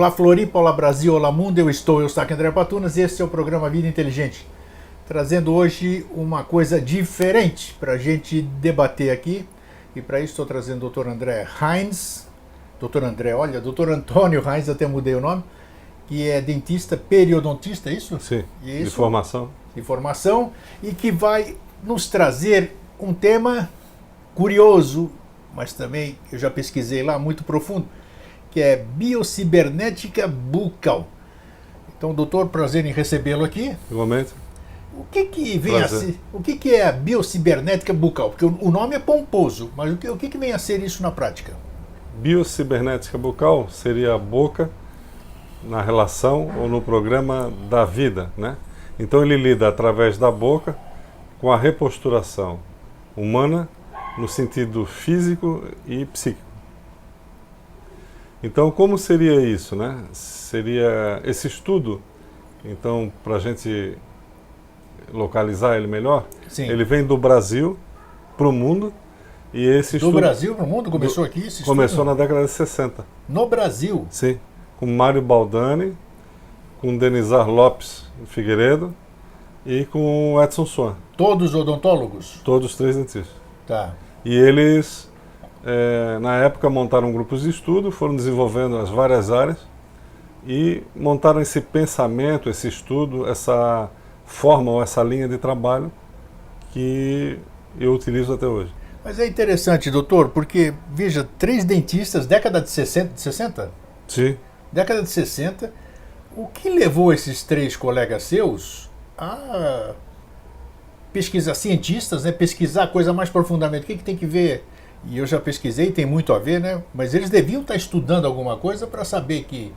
Olá Floripa, olá Brasil, olá mundo, eu sou André Patunas e esse é o programa Vida Inteligente, trazendo hoje uma coisa diferente para a gente debater aqui, e para isso estou trazendo o Dr. André Heinz, Dr. Antônio Heinz, até mudei o nome, que é dentista periodontista, é isso? Sim, isso? De formação. De formação, e que vai nos trazer um tema curioso, mas também, eu já pesquisei lá, muito profundo, que é biocibernética bucal. Então, doutor, prazer em recebê-lo aqui. Igualmente. O que vem a ser, o que é a biocibernética bucal? Porque o nome é pomposo, mas o que vem a ser isso na prática? Biocibernética bucal seria a boca na relação ou no programa da vida, né? Então ele lida através da boca com a reposturação humana no sentido físico e psíquico. Então, como seria isso, né? Seria esse estudo, então, para a gente localizar ele melhor, Sim. Ele vem do Brasil para o mundo, e esse estudo... Do Brasil para o mundo? Começou aqui esse estudo? Começou na década de 60. No Brasil? Sim, com Mário Baldani, com Denizar Lopes Figueiredo e com Edson Swan. Todos odontólogos? Todos três dentistas. Tá. E eles... na época montaram grupos de estudo, foram desenvolvendo as várias áreas e montaram esse pensamento, esse estudo, essa forma ou essa linha de trabalho que eu utilizo até hoje. Mas é interessante, doutor, porque, veja, três dentistas, década de 60? Sim. Década de 60, o que levou esses três colegas seus a pesquisar, cientistas, né, pesquisar a coisa mais profundamente? O que tem que ver? E eu já pesquisei, tem muito a ver, né? Mas eles deviam estar estudando alguma coisa para saber que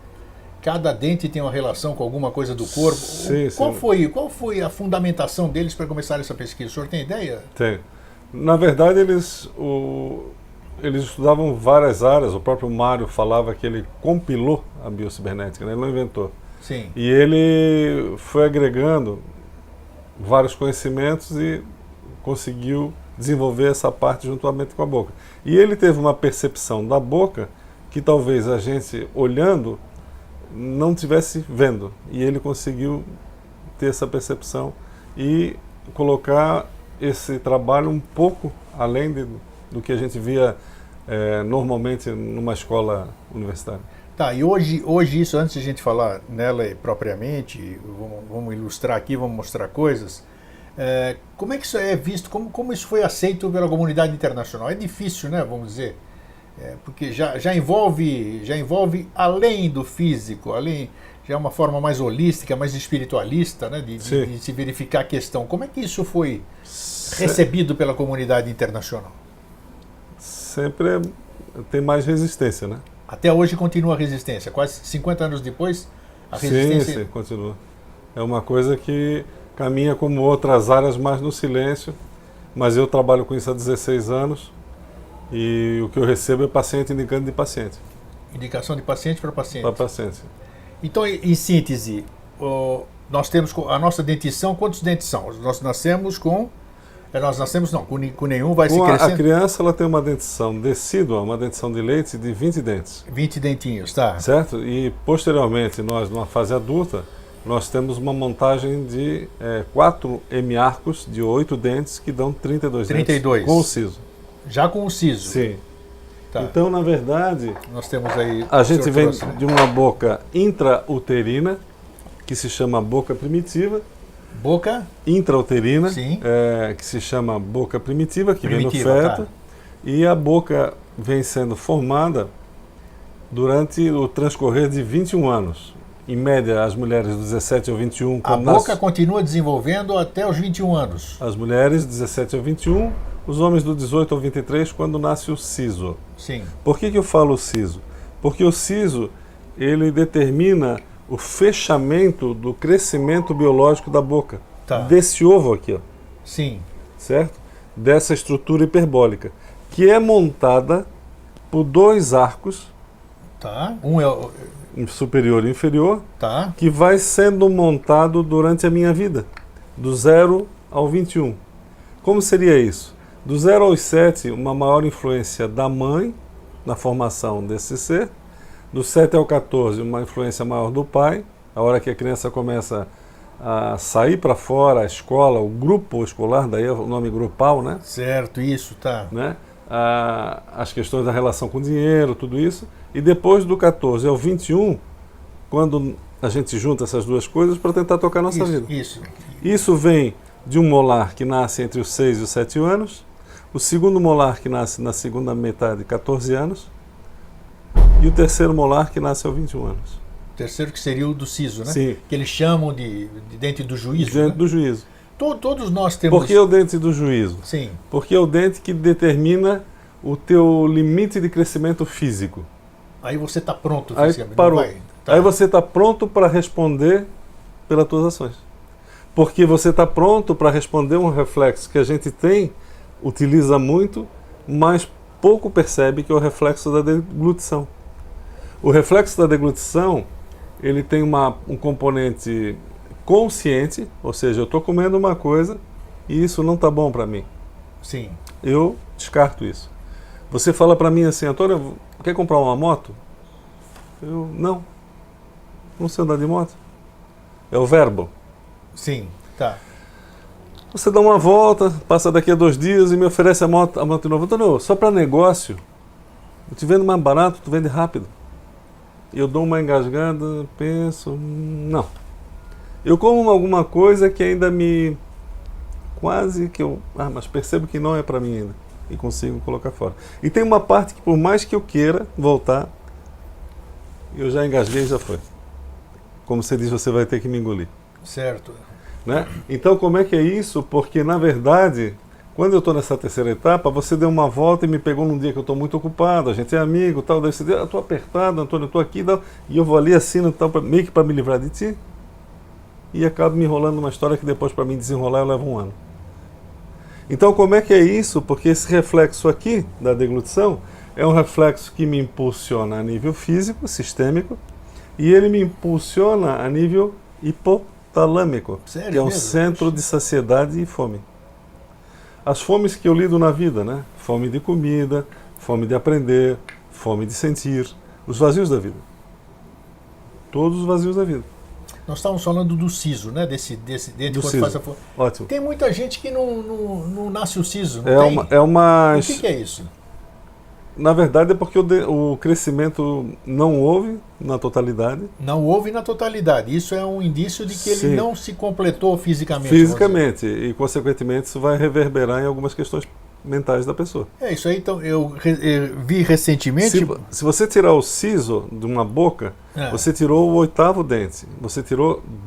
cada dente tem uma relação com alguma coisa do corpo. Sim, Qual foi a fundamentação deles para começar essa pesquisa? O senhor tem ideia? Tem. Na verdade, eles estudavam várias áreas. O próprio Mário falava que ele compilou a biocibernética, né? Ele não inventou. Sim. E ele foi agregando vários conhecimentos e conseguiu desenvolver essa parte juntamente com a boca. E ele teve uma percepção da boca que talvez a gente, olhando, não estivesse vendo. E ele conseguiu ter essa percepção e colocar esse trabalho um pouco além do que a gente via normalmente numa escola universitária. Tá, e hoje isso, antes de a gente falar nela propriamente, vamos ilustrar aqui, vamos mostrar coisas. Como é que isso é visto, como isso foi aceito pela comunidade internacional? É difícil, né, vamos dizer, porque já envolve além do físico, já é uma forma mais holística, mais espiritualista, né, de se verificar a questão. Como é que isso foi recebido pela comunidade internacional? Sempre tem mais resistência, né? Até hoje continua a resistência, quase 50 anos depois, a resistência... Sim, continua. É uma coisa que caminha como outras áreas, mais no silêncio, mas eu trabalho com isso há 16 anos e o que eu recebo é paciente indicando de paciente. Indicação de paciente para paciente. Para paciente. Então, em síntese, nós temos a nossa dentição, quantos dentes são? Nós nascemos com... Nós nascemos não, com nenhum, vai se crescendo. A criança ela tem uma dentição decídua, uma dentição de leite de 20 dentes. 20 dentinhos, tá. Certo? E posteriormente, nós, numa fase adulta, nós temos uma montagem de 4 hemiarcos de 8 dentes que dão 32 dentes com o siso. Já com o siso? Sim. Tá. Então, na verdade, nós temos aí, a gente vem de uma boca intrauterina, que se chama boca primitiva. Boca? Intrauterina, sim. Que se chama boca primitiva, que vem no feto. Tá. E a boca vem sendo formada durante o transcorrer de 21 anos. Em média, as mulheres dos 17 ao 21... A boca continua desenvolvendo até os 21 anos? As mulheres, 17 ao 21, os homens do 18 ao 23, quando nasce o siso. Sim. Por que eu falo siso? Porque o siso, ele determina o fechamento do crescimento biológico da boca. Tá. Desse ovo aqui, ó. Sim. Certo? Dessa estrutura hiperbólica, que é montada por 2 arcos. Tá. Um é o... superior e inferior, tá, que vai sendo montado durante a minha vida, do 0 ao 21. Como seria isso? Do 0 aos 7, uma maior influência da mãe na formação desse ser. Do 7 ao 14, uma influência maior do pai, a hora que a criança começa a sair para fora, a escola, o grupo escolar, daí é o nome grupal, né? Certo, isso, tá. Né? As questões da relação com o dinheiro, tudo isso. E depois do 14 ao 21, quando a gente junta essas duas coisas para tentar tocar a nossa vida. Isso vem de um molar que nasce entre os 6 e os 7 anos, o segundo molar que nasce na segunda metade, 14 anos, e o terceiro molar que nasce aos 21 anos. O terceiro que seria o do siso, né? Sim. Que eles chamam de dente do juízo. Dente né? do juízo. Todos nós temos... Por que o dente do juízo? Sim. Porque é o dente que determina o teu limite de crescimento físico. Aí você está pronto Aí fisicamente. parou. Tá. Aí você está pronto para responder pelas tuas ações. Porque você está pronto para responder um reflexo que a gente tem, utiliza muito, mas pouco percebe, que é o reflexo da deglutição. O reflexo da deglutição, ele tem um componente consciente, ou seja, eu estou comendo uma coisa e isso não está bom para mim. Sim. Eu descarto isso. Você fala para mim assim, Antônio, quer comprar uma moto? Eu, não sei andar de moto. É o verbo. Sim, tá. Você dá uma volta, passa daqui a 2 dias e me oferece a moto de novo. Antônio, só para negócio, eu te vendo mais barato, tu vende rápido. Eu dou uma engasgada, penso, não. Eu como alguma coisa que ainda me... quase que eu... mas percebo que não é para mim ainda. E consigo colocar fora. E tem uma parte que, por mais que eu queira voltar, eu já engasguei e já foi. Como você diz, você vai ter que me engolir. Certo. Né? Então, como é que é isso? Porque, na verdade, quando eu estou nessa terceira etapa, você deu uma volta e me pegou num dia que eu estou muito ocupado, a gente é amigo, tal, daí você diz, eu estou apertado, Antônio, eu estou aqui, tal, e eu vou ali, assino, tal, meio que para me livrar de ti, e acabo me enrolando numa história que depois, para mim desenrolar, eu levo 1 ano. Então, como é que é isso? Porque esse reflexo aqui, da deglutição, é um reflexo que me impulsiona a nível físico, sistêmico, e ele me impulsiona a nível hipotalâmico, Sério que é um mesmo? centro de saciedade e fome. As fomes que eu lido na vida, né? Fome de comida, fome de aprender, fome de sentir, os vazios da vida. Todos os vazios da vida. Nós estávamos falando do siso, né? Desse dente Do quando siso. faz a Ótimo. Tem muita gente que não nasce o siso, não tem? O O que é isso? Na verdade é porque o crescimento não houve na totalidade. Não houve na totalidade. Isso é um indício de que Sim. ele não se completou fisicamente. Fisicamente. E, consequentemente, isso vai reverberar em algumas questões mentais da pessoa. É isso aí. Então, eu vi recentemente... Se você tirar o siso de uma boca, você tirou o 8º dente.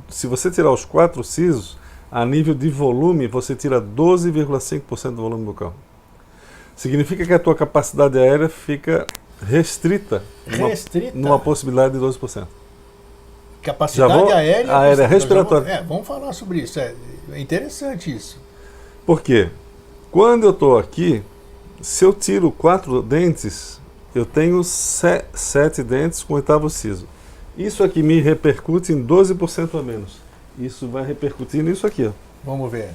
Se você tirar os 4 sisos, a nível de volume, você tira 12,5% do volume bucal. Significa que a tua capacidade aérea fica restrita. Numa possibilidade de 12%. Capacidade aérea respiratória. Vamos falar sobre isso. É interessante isso. Por quê? Quando eu estou aqui, se eu tiro 4 dentes, eu tenho 7 dentes com 8º siso. Isso aqui me repercute em 12% a menos. Isso vai repercutir nisso aqui. Ó. Vamos ver.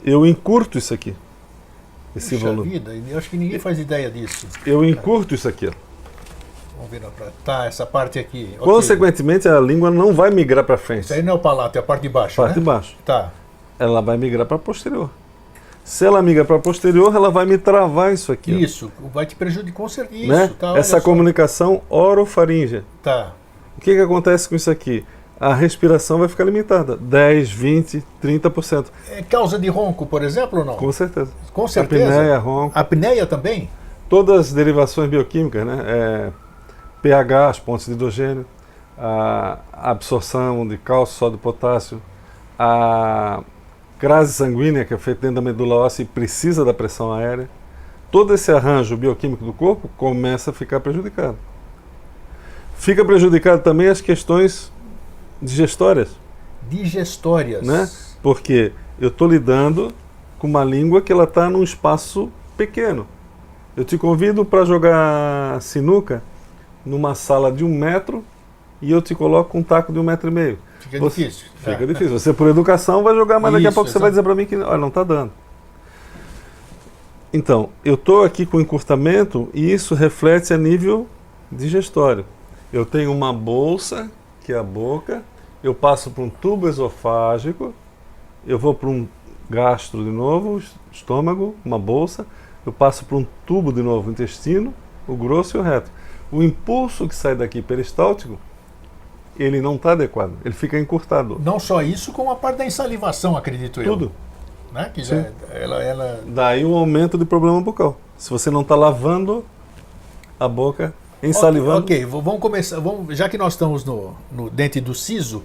Eu encurto isso aqui. Esse Puxa volume. vida, eu acho que ninguém faz ideia disso. Eu encurto isso aqui. Ó. Vamos ver na prática. Tá, essa parte aqui. Consequentemente, a língua não vai migrar para frente. Isso aí não é o palato, é a parte de baixo, Parte de baixo. Tá. Ela vai migrar para posterior. Se ela migra para posterior, ela vai me travar isso aqui. Isso, vai te prejudicar com certeza. Né? Tá, essa comunicação orofaríngea. Tá. O que acontece com isso aqui? A respiração vai ficar limitada. 10, 20, 30%. É causa de ronco, por exemplo, ou não? Com certeza. Com certeza. Apneia, ronco. Apneia também? Todas as derivações bioquímicas, né? pH, as pontes de hidrogênio, a absorção de cálcio, sódio, potássio, a crase sanguínea, que é feita dentro da medula óssea e precisa da pressão aérea. Todo esse arranjo bioquímico do corpo começa a ficar prejudicado. Fica prejudicado também as questões digestórias. Digestórias. Né? Porque eu estou lidando com uma língua que ela está num espaço pequeno. Eu te convido para jogar sinuca numa sala de 1 metro e eu te coloco um taco de 1,5 metro. Fica difícil. Fica difícil. Você, por educação, vai jogar, mas daqui a pouco você vai dizer para mim que olha, não está dando. Então, eu estou aqui com encurtamento e isso reflete a nível digestório. Eu tenho uma bolsa, que é a boca, eu passo por um tubo esofágico, eu vou para um gastro de novo, estômago, uma bolsa, eu passo por um tubo de novo, intestino, o grosso e o reto. O impulso que sai daqui peristáltico, ele não está adequado, ele fica encurtado. Não só isso, como a parte da ensalivação, acredito eu. Tudo. Né? Que já, ela... Daí o aumento de problema bucal. Se você não está lavando a boca, ensalivando... Ok, vamos começar. Já que nós estamos no dente do siso,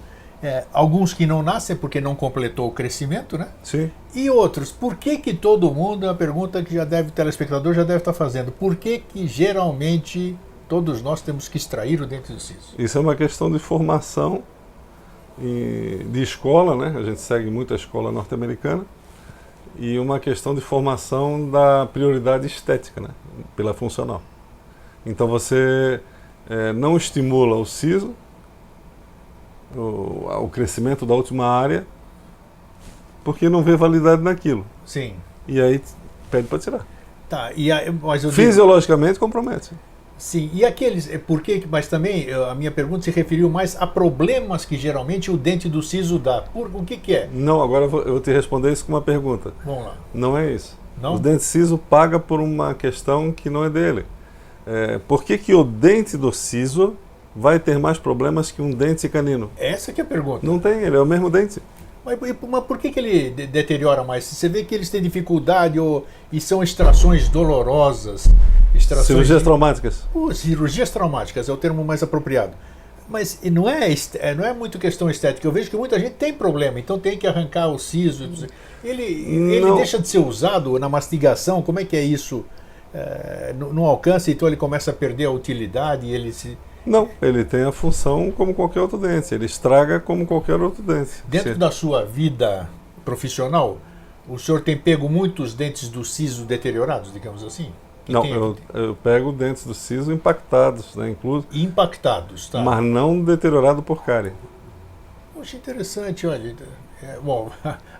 alguns que não nascem porque não completou o crescimento, né? Sim. E outros, por que todo mundo, é uma pergunta que o telespectador já deve estar fazendo, por que geralmente todos nós temos que extrair o dente do siso? Isso é uma questão de formação de escola, né? A gente segue muito a escola norte-americana, e uma questão de formação da prioridade estética, né? Pela funcional. Então você não estimula o siso, o crescimento da última área, porque não vê validade naquilo. Sim. E aí pede para tirar. Tá, mas eu fisiologicamente compromete. Sim, e aqueles, mas também a minha pergunta se referiu mais a problemas que geralmente o dente do siso dá. O que é? Não, agora eu vou te responder isso com uma pergunta. Vamos lá. Não é isso. Não? O dente siso paga por uma questão que não é dele. Por que o dente do siso vai ter mais problemas que um dente canino? Essa que é a pergunta. Não tem, ele é o mesmo dente. Mas por que ele deteriora mais? Você vê que eles têm dificuldade e são extrações dolorosas. Cirurgias traumáticas. Cirurgias traumáticas é o termo mais apropriado. Mas não é muito questão estética. Eu vejo que muita gente tem problema, então tem que arrancar o siso. Ele deixa de ser usado na mastigação? Como é que é isso? No alcance, então ele começa a perder a utilidade e ele se... Não, ele tem a função como qualquer outro dente, ele estraga como qualquer outro dente. Dentro da sua vida profissional, o senhor tem pego muitos dentes do siso deteriorados, digamos assim? Não, eu pego dentes do siso impactados, né, incluso. Impactados, tá? Mas não deteriorado por cárie. Poxa, interessante, olha. Bom,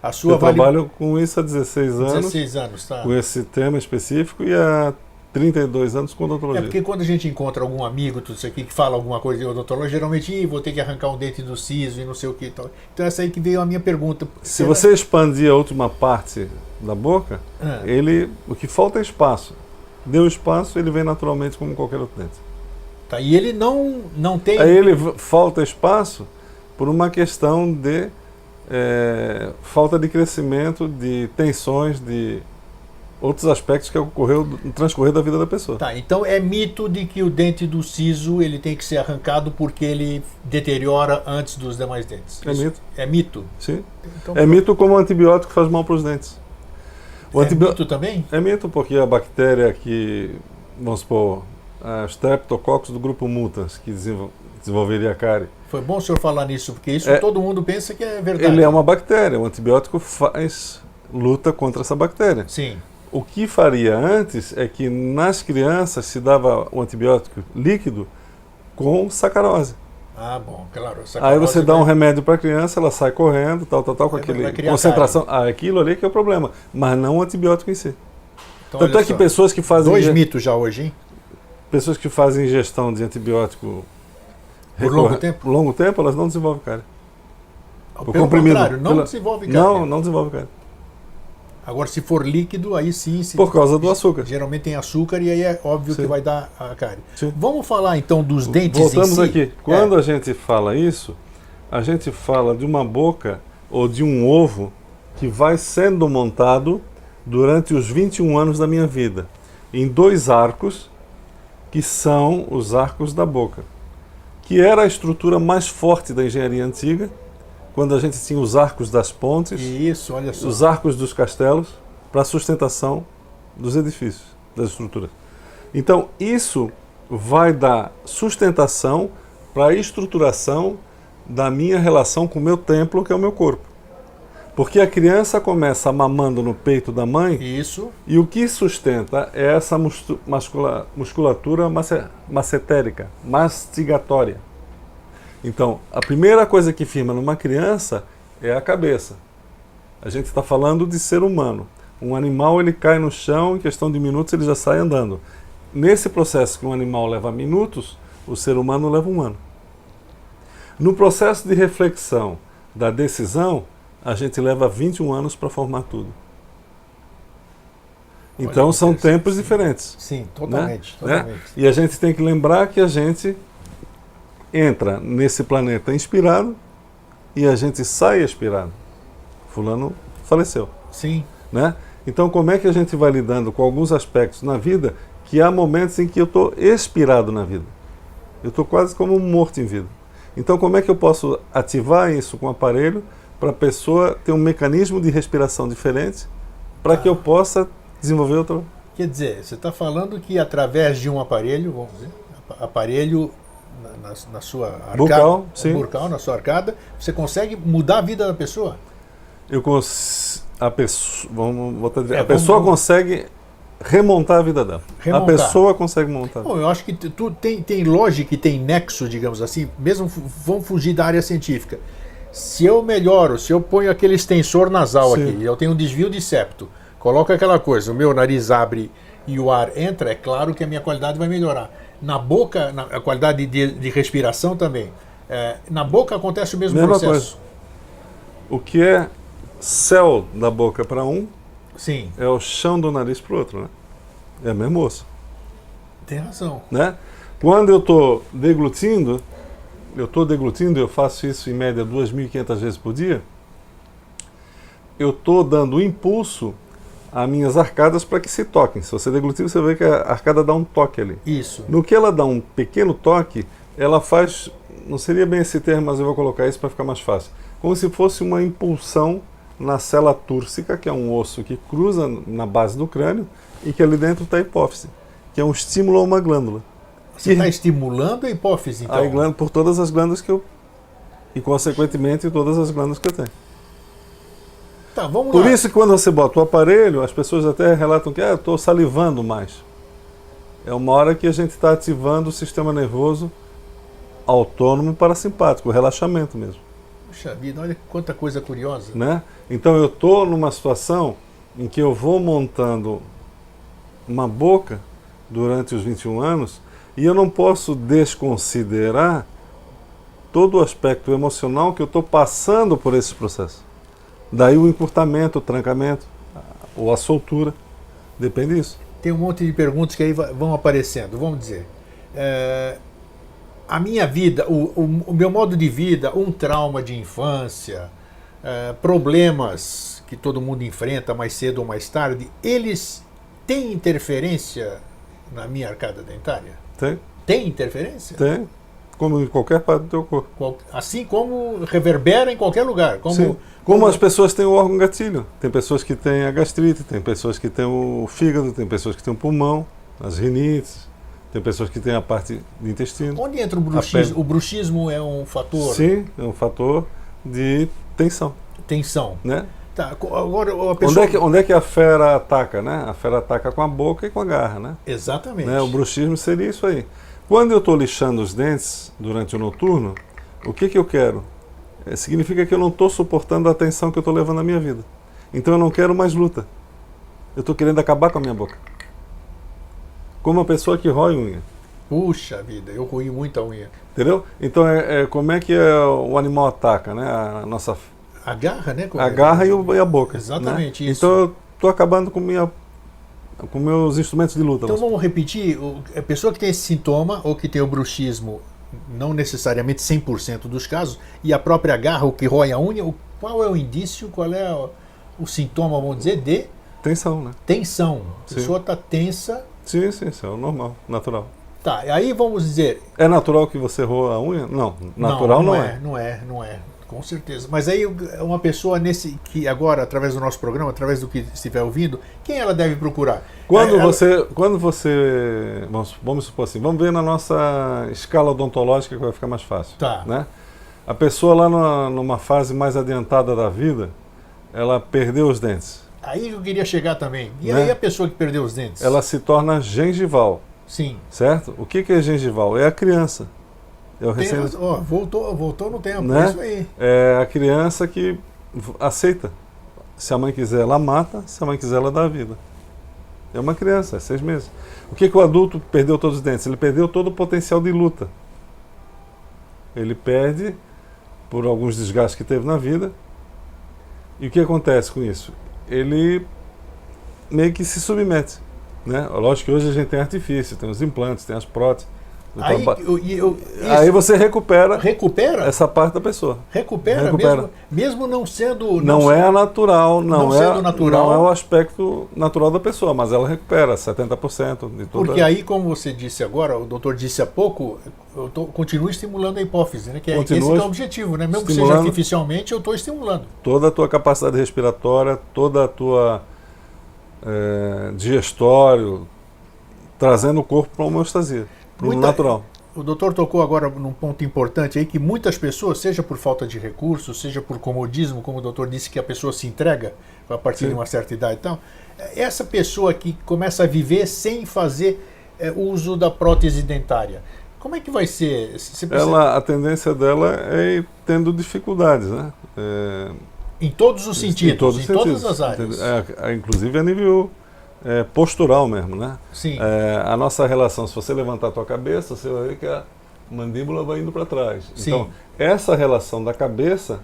a sua... Eu trabalho com isso há 16 anos. 16 anos, tá? Com esse tema específico e há 32 anos com odontologia. Porque quando a gente encontra algum amigo, tudo isso aqui, que fala alguma coisa de odontologia, geralmente vou ter que arrancar um dente do siso e não sei o que. Então essa aí que veio a minha pergunta. Se você expandir a última parte da boca, o que falta é espaço. Deu espaço, ele vem naturalmente como qualquer outro dente. Tá, e ele não tem... Aí ele falta espaço por uma questão de falta de crescimento, de tensões, de outros aspectos que ocorreu no transcorrer da vida da pessoa. Tá, então é mito de que o dente do siso ele tem que ser arrancado porque ele deteriora antes dos demais dentes. É mito. É mito? Sim. Então, é mito como o antibiótico faz mal para os dentes. Mito também? É mito porque a bactéria que, vamos supor, a Streptococcus do grupo mutans, que desenvolveria a cárie. Foi bom o senhor falar nisso, porque isso todo mundo pensa que é verdade. Ele é uma bactéria, o antibiótico luta contra essa bactéria. Sim. O que faria antes é que nas crianças se dava o antibiótico líquido com sacarose. Ah, bom, claro. Aí você dá um remédio para a criança, ela sai correndo, tal, com aquele concentração. Aquilo ali que é o problema, mas não o antibiótico em si. Então, tanto é que pessoas que fazem... Dois mitos já hoje, hein? Pessoas que fazem ingestão de antibiótico por longo tempo, elas não desenvolvem cárie. Pelo contrário, não desenvolve cárie. Não desenvolve cárie. Agora, se for líquido, aí sim... Por causa do açúcar. Geralmente tem açúcar e aí é óbvio que vai dar a cárie. Sim. Vamos falar então dos dentes Voltamos em si? aqui. Quando a gente fala isso, a gente fala de uma boca ou de um ovo que vai sendo montado durante os 21 anos da minha vida, em 2 arcos, que são os arcos da boca, que era a estrutura mais forte da engenharia antiga, quando a gente tinha os arcos das pontes, isso, olha só, os arcos dos castelos, para a sustentação dos edifícios, das estruturas. Então, isso vai dar sustentação para a estruturação da minha relação com o meu templo, que é o meu corpo. Porque a criança começa mamando no peito da mãe, isso, e o que sustenta é essa musculatura massetérica, mastigatória. Então, a primeira coisa que firma numa criança é a cabeça. A gente está falando de ser humano. Um animal, ele cai no chão, em questão de minutos ele já sai andando. nesse processo que um animal leva minutos, o ser humano leva 1 ano. No processo de reflexão da decisão, a gente leva 21 anos para formar tudo. Então são tempos diferentes. Sim, totalmente, né? totalmente. E a gente tem que lembrar que a gente entra nesse planeta inspirado e a gente sai expirado. Fulano faleceu. Sim. Né? Então como é que a gente vai lidando com alguns aspectos na vida que há momentos em que eu estou expirado na vida? Eu estou quase como um morto em vida. Então como é que eu posso ativar isso com o aparelho para a pessoa ter um mecanismo de respiração diferente para que eu possa desenvolver outra... Quer dizer, você está falando que através de um aparelho, vamos dizer, aparelho na sua arcada, bucal, sim. Bucal, na sua arcada, você consegue mudar a vida da pessoa? A pessoa consegue remontar a vida dela. A pessoa consegue montar. Bom, eu acho que tem lógica e tem nexo, digamos assim, mesmo vamos fugir da área científica. Se eu melhoro, se eu ponho aquele extensor nasal aqui, eu tenho um desvio de septo, coloco aquela coisa, o meu nariz abre e o ar entra, é claro que a minha qualidade vai melhorar. Na boca, a qualidade de respiração também. Na boca acontece o mesmo processo. Coisa. O que é céu da boca para um, sim, é o chão do nariz para o outro, né? É a mesma moça. Tem razão. Né? Quando eu estou deglutindo, eu faço isso em média 2.500 vezes por dia, eu estou dando impulso às minhas arcadas para que se toquem. Se você deglutir, você vê que a arcada dá um toque ali. Isso. No que ela dá um pequeno toque, ela faz, não seria bem esse termo, mas eu vou colocar isso para ficar mais fácil, como se fosse uma impulsão na célula túrcica, que é um osso que cruza na base do crânio, e que ali dentro está a hipófise, que é um estímulo a uma glândula. Você está estimulando a hipófise, então? A glândula, por todas as glândulas que eu... E, consequentemente, todas as glândulas que eu tenho. Tá, vamos por lá. isso que quando você bota o aparelho, as pessoas até relatam que eu estou salivando mais. É uma hora que a gente está ativando o sistema nervoso autônomo parasimpático, o relaxamento mesmo. Puxa vida, olha quanta coisa curiosa. Né? Então eu estou numa situação em que eu vou montando uma boca durante os 21 anos e eu não posso desconsiderar todo o aspecto emocional que eu estou passando por esse processo. Daí o encurtamento, o trancamento, ou a soltura, depende disso. Tem um monte de perguntas que aí vão aparecendo. Vamos dizer, a minha vida, o meu modo de vida, um trauma de infância, problemas que todo mundo enfrenta mais cedo ou mais tarde, eles têm interferência na minha arcada dentária? Tem. Tem interferência? Tem. Como em qualquer parte do teu corpo. Assim como reverbera em qualquer lugar. Como as pessoas têm o órgão gatilho. Tem pessoas que têm a gastrite, tem pessoas que têm o fígado, tem pessoas que têm o pulmão, as rinites, tem pessoas que têm a parte do intestino. Onde entra o bruxismo? O bruxismo é um fator? Sim, é um fator de tensão. Tensão. Né? Tá, agora a pessoa... onde é que a fera ataca? Né? A fera ataca com a boca e com a garra. Né? Exatamente. Né? O bruxismo seria isso aí. Quando eu estou lixando os dentes durante o noturno, o que eu quero? Significa que eu não estou suportando a tensão que eu estou levando na minha vida. Então eu não quero mais luta. Eu estou querendo acabar com a minha boca. Como uma pessoa que rói unha. Puxa vida, eu roí muita unha. Entendeu? Então como é que o animal ataca, né? A garra, né? A garra e a boca. Exatamente, né? isso. Então eu estou acabando com meus instrumentos de luta. Então vamos repetir, a pessoa que tem esse sintoma ou que tem o bruxismo, não necessariamente 100% dos casos, e a própria garra, o que rói a unha, qual é o indício, qual é o sintoma, vamos dizer, de... Tensão, né? Tensão. A pessoa está tensa. Sim, isso é o normal, natural. Tá, aí vamos dizer... É natural que você roa a unha? Não, natural não é. Não é. Com certeza. Mas aí uma pessoa que agora, através do nosso programa, através do que estiver ouvindo, quem ela deve procurar? Quando você vamos supor assim, vamos ver na nossa escala odontológica que vai ficar mais fácil. Tá. Né? A pessoa lá numa fase mais adiantada da vida, ela perdeu os dentes. Aí eu queria chegar também. E né? aí a pessoa que perdeu os dentes? Ela se torna gengival. Sim. Certo? O que é gengival? É a criança. É o voltou no tempo, né? É isso aí. É a criança que aceita. Se a mãe quiser, ela mata. Se a mãe quiser, ela dá a vida. É uma criança, é 6 meses. O que o adulto perdeu todos os dentes? Ele perdeu todo o potencial de luta. Ele perde por alguns desgastes que teve na vida. E o que acontece com isso? Ele meio que se submete, né? Lógico que hoje a gente tem artifício, tem os implantes, tem as próteses. Aí você recupera essa parte da pessoa. Recupera. Mesmo não sendo... Não é a natural, não é o aspecto natural da pessoa, mas ela recupera 70% de tudo. Porque aí, como você disse agora, o doutor disse há pouco, continua estimulando a hipófise, né? Esse que é o objetivo, né? Mesmo que seja artificialmente, eu estou estimulando. Toda a tua capacidade respiratória, toda a tua digestório, trazendo o corpo para uma homeostasia. Natural. O doutor tocou agora num ponto importante aí, que muitas pessoas, seja por falta de recursos, seja por comodismo, como o doutor disse que a pessoa se entrega a partir de uma certa idade e tal, essa pessoa que começa a viver sem fazer uso da prótese dentária, como é que vai ser? A tendência dela é ir tendo dificuldades, né? Em todos os sentidos, em todas as áreas. Inclusive a nível postural mesmo, né? Sim. A nossa relação, se você levantar a tua cabeça, você vai ver que a mandíbula vai indo para trás. Sim. Então, essa relação da cabeça,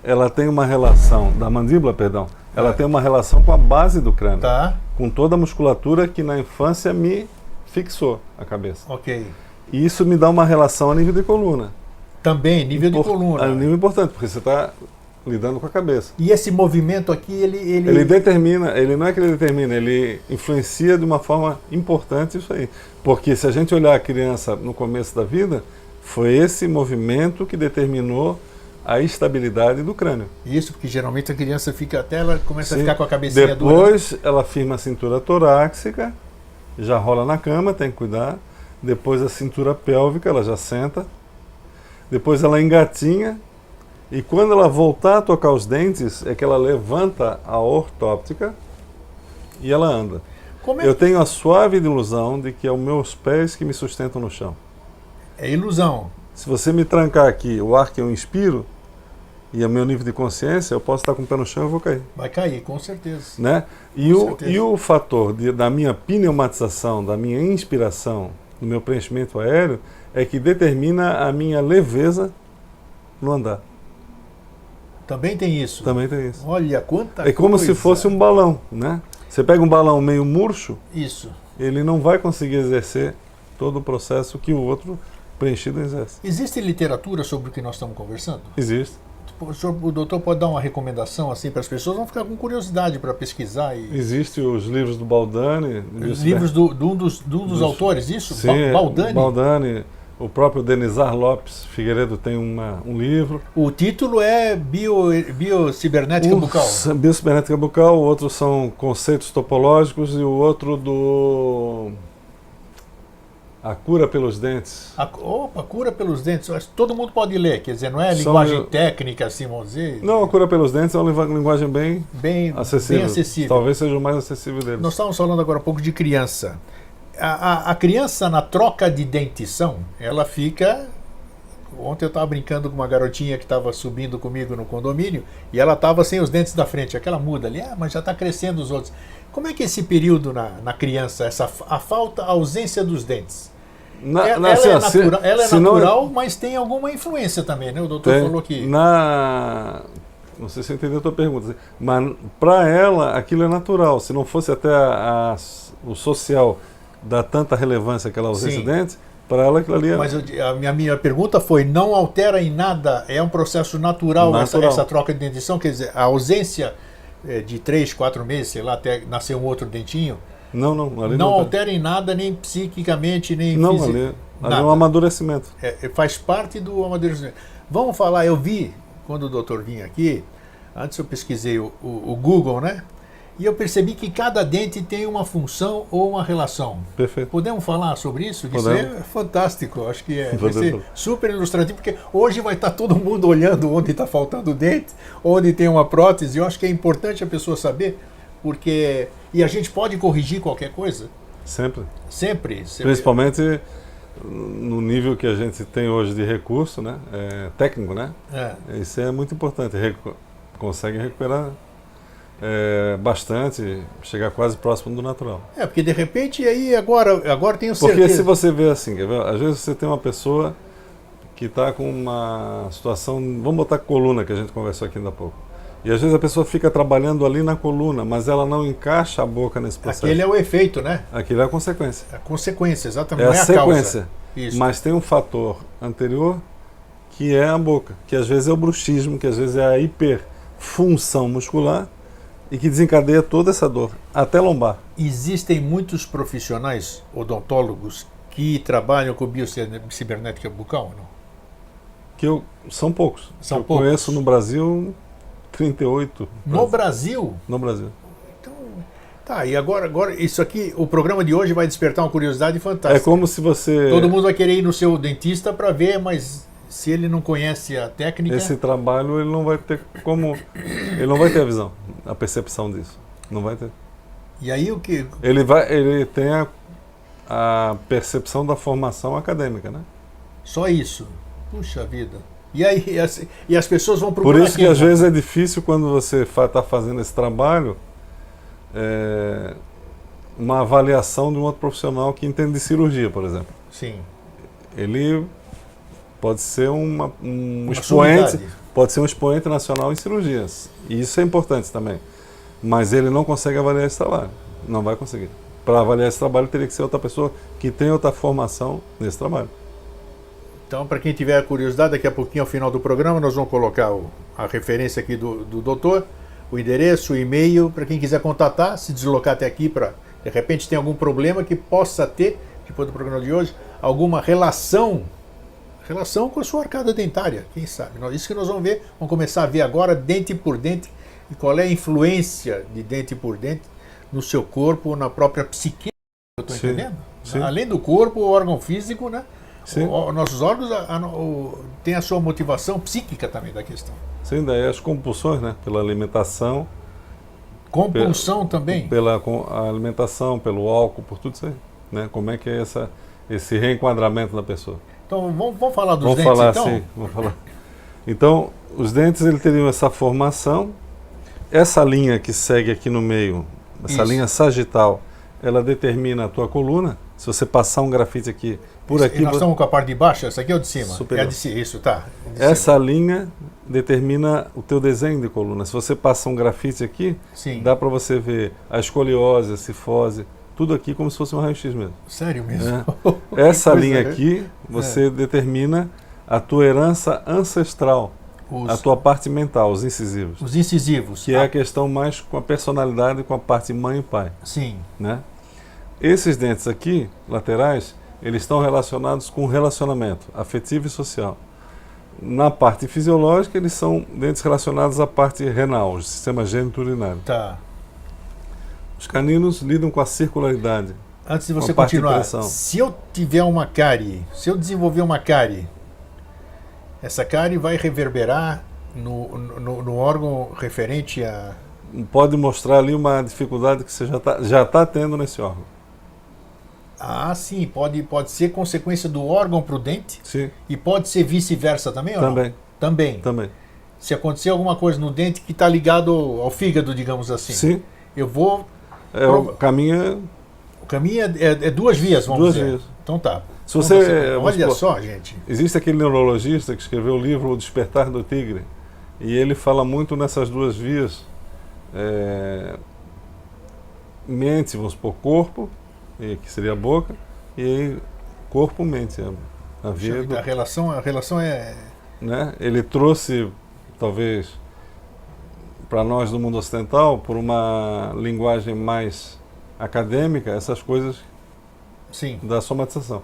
ela tem uma relação, da mandíbula, perdão, ela tem uma relação com a base do crânio. Tá. Com toda a musculatura que na infância me fixou a cabeça. Ok. E isso me dá uma relação a nível de coluna. Também, nível de coluna. A nível importante, porque você está lidando com a cabeça. E esse movimento aqui, ele determina, ele não é que ele determina, ele influencia de uma forma importante isso aí. Porque se a gente olhar a criança no começo da vida, foi esse movimento que determinou a estabilidade do crânio. Isso, porque geralmente a criança fica até ela começa a ficar com a cabecinha dura. Depois ela firma a cintura torácica, já rola na cama, tem que cuidar. Depois a cintura pélvica, ela já senta. Depois ela engatinha. E quando ela voltar a tocar os dentes, é que ela levanta a ortóptica e ela anda. Eu tenho a suave ilusão de que é os meus pés que me sustentam no chão. É ilusão. Se você me trancar aqui, o ar que eu inspiro e o meu nível de consciência, eu posso estar com o pé no chão e eu vou cair. Vai cair, com certeza. Né? E o fator da minha pneumatização, da minha inspiração, do meu preenchimento aéreo, é que determina a minha leveza no andar. Também tem isso? Também tem isso. Olha, quanta coisa. É como se fosse um balão, né? Você pega um balão meio murcho, isso. Ele não vai conseguir exercer todo o processo que o outro preenchido exerce. Existe literatura sobre o que nós estamos conversando? Existe. O doutor pode dar uma recomendação assim para as pessoas? Vão ficar com curiosidade para pesquisar. Existem os livros do Baldani. Os livros de um dos autores, isso? Sim, Baldani? Baldani. O próprio Denizar Lopes Figueiredo tem um livro. O título é Biocibernética Bucal. Biocibernética Bucal, o outro são conceitos topológicos e o outro A Cura pelos Dentes. Cura pelos Dentes. Todo mundo pode ler, quer dizer, não é linguagem técnica, assim, vamos dizer. Não, A Cura pelos Dentes é uma linguagem bem acessível. Talvez seja o mais acessível deles. Nós estávamos falando agora um pouco de criança. A criança, na troca de dentição, ela fica... Ontem eu estava brincando com uma garotinha que estava subindo comigo no condomínio e ela estava sem os dentes da frente, aquela muda ali, mas já está crescendo os outros. Como é que é esse período na criança, a ausência dos dentes? Ela é natural, mas tem alguma influência também, né? O doutor falou que... Não sei se eu entendi a tua pergunta, mas para ela aquilo é natural. Se não fosse até o social dar tanta relevância àquela ausência de dentes, para ela aquilo ali é... Mas a minha pergunta foi, não altera em nada, é um processo natural. Essa troca de dentição, quer dizer, a ausência de 3, 4 meses, sei lá, até nascer um outro dentinho, não altera em nada, nem psiquicamente, nem fisicamente. Ali é um amadurecimento. Faz parte do amadurecimento. Vamos falar, eu vi, quando o doutor vinha aqui, antes eu pesquisei o Google, né? E eu percebi que cada dente tem uma função ou uma relação. Perfeito. Podemos falar sobre isso? Podemos. Isso é fantástico. Acho que vai ser super ilustrativo, porque hoje vai estar todo mundo olhando onde está faltando dente, onde tem uma prótese. Eu acho que é importante a pessoa saber, porque... E a gente pode corrigir qualquer coisa? Sempre. Sempre. Principalmente no nível que a gente tem hoje de recurso, né? Técnico, né? Isso é muito importante. Consegue recuperar. bastante, chegar quase próximo do natural. Porque de repente aí agora tenho certeza. Porque se você vê assim, quer ver? Às vezes você tem uma pessoa que está com uma situação, vamos botar coluna, que a gente conversou aqui ainda há pouco. E às vezes a pessoa fica trabalhando ali na coluna, mas ela não encaixa a boca nesse processo. Aquele é o efeito, né? Aquilo é a consequência. A consequência, exatamente. É não a é a sequência. causa. Isso. Mas tem um fator anterior que é a boca, que às vezes é o bruxismo, que às vezes é a hiperfunção muscular e que desencadeia toda essa dor, até lombar. Existem muitos profissionais odontólogos que trabalham com biocibernética bucal, não? São poucos. São eu poucos. Conheço no Brasil 38. No Brasil? No Brasil. Então, tá, e agora isso aqui, o programa de hoje vai despertar uma curiosidade fantástica. É como se você... Todo mundo vai querer ir no seu dentista para ver, mas se ele não conhece a técnica... Esse trabalho ele não vai ter como... Ele não vai ter a visão, a percepção disso. Não vai ter. E aí o que... Ele tem a percepção da formação acadêmica, né? Só isso. Puxa vida. E aí e as pessoas vão procurar... Por isso que às vezes é difícil quando você está fazendo esse trabalho uma avaliação de um outro profissional que entende de cirurgia, por exemplo. Sim. Ele pode ser um expoente, sumidade. pode ser um expoente nacional em cirurgias. E isso é importante também. Mas ele não consegue avaliar esse trabalho. Não vai conseguir. Para avaliar esse trabalho teria que ser outra pessoa que tem outra formação nesse trabalho. Então, para quem tiver curiosidade, daqui a pouquinho, ao final do programa, nós vamos colocar a referência aqui do doutor, o endereço, o e-mail, para quem quiser contatar, se deslocar até aqui para, de repente, tem algum problema que possa ter, depois do programa de hoje, alguma relação com a sua arcada dentária, quem sabe. Isso que nós vamos ver, vamos começar a ver agora, dente por dente, e qual é a influência de dente por dente no seu corpo, na própria psique, eu estou entendendo? Sim. Além do corpo, o órgão físico, né? Nossos órgãos têm a sua motivação psíquica também da questão. Sim, daí as compulsões, né? Pela alimentação. Compulsão também? Pela alimentação, pelo álcool, por tudo isso aí. Né? Como é que é esse reenquadramento da pessoa? Então, vamos falar dos dentes, então? Sim, vamos falar. Então, os dentes eles teriam essa formação. Essa linha que segue aqui no meio, essa linha sagital, ela determina a tua coluna. Se você passar um grafite aqui, por aqui... Nós estamos com a parte de baixo, essa aqui é o de cima? Superior. É de cima, isso, tá. Essa linha determina o teu desenho de coluna. Se você passa um grafite aqui, dá para você ver a escoliose, a cifose, tudo aqui como se fosse um raio-x mesmo. Sério mesmo? Essa linha aqui, você determina a tua herança ancestral, a tua parte mental, os incisivos. Os incisivos. Que é a questão mais com a personalidade, com a parte mãe e pai. Sim. Né? Esses dentes aqui, laterais, eles estão relacionados com relacionamento afetivo e social. Na parte fisiológica, eles são dentes relacionados à parte renal, o sistema geniturinário. Tá. Os caninos lidam com a circularidade. Antes de você continuar, se eu tiver uma cárie, se eu desenvolver uma cárie, essa cárie vai reverberar no órgão referente a... Pode mostrar ali uma dificuldade que você já tá tendo nesse órgão. Ah, sim, pode ser consequência do órgão para o dente? Sim. E pode ser vice-versa também ou não? Também. Se acontecer alguma coisa no dente que está ligado ao fígado, digamos assim. Sim. Eu vou... O caminho é duas vias, vamos dizer. Duas vias. Então tá. Se você, olha só, gente. Existe aquele neurologista que escreveu o livro O Despertar do Tigre. E ele fala muito nessas duas vias. Mente, vamos supor, corpo, que seria a boca, e aí corpo, mente, a vida. A relação é... Né? Ele trouxe, talvez, para nós do mundo ocidental, por uma linguagem mais acadêmica, essas coisas da somatização.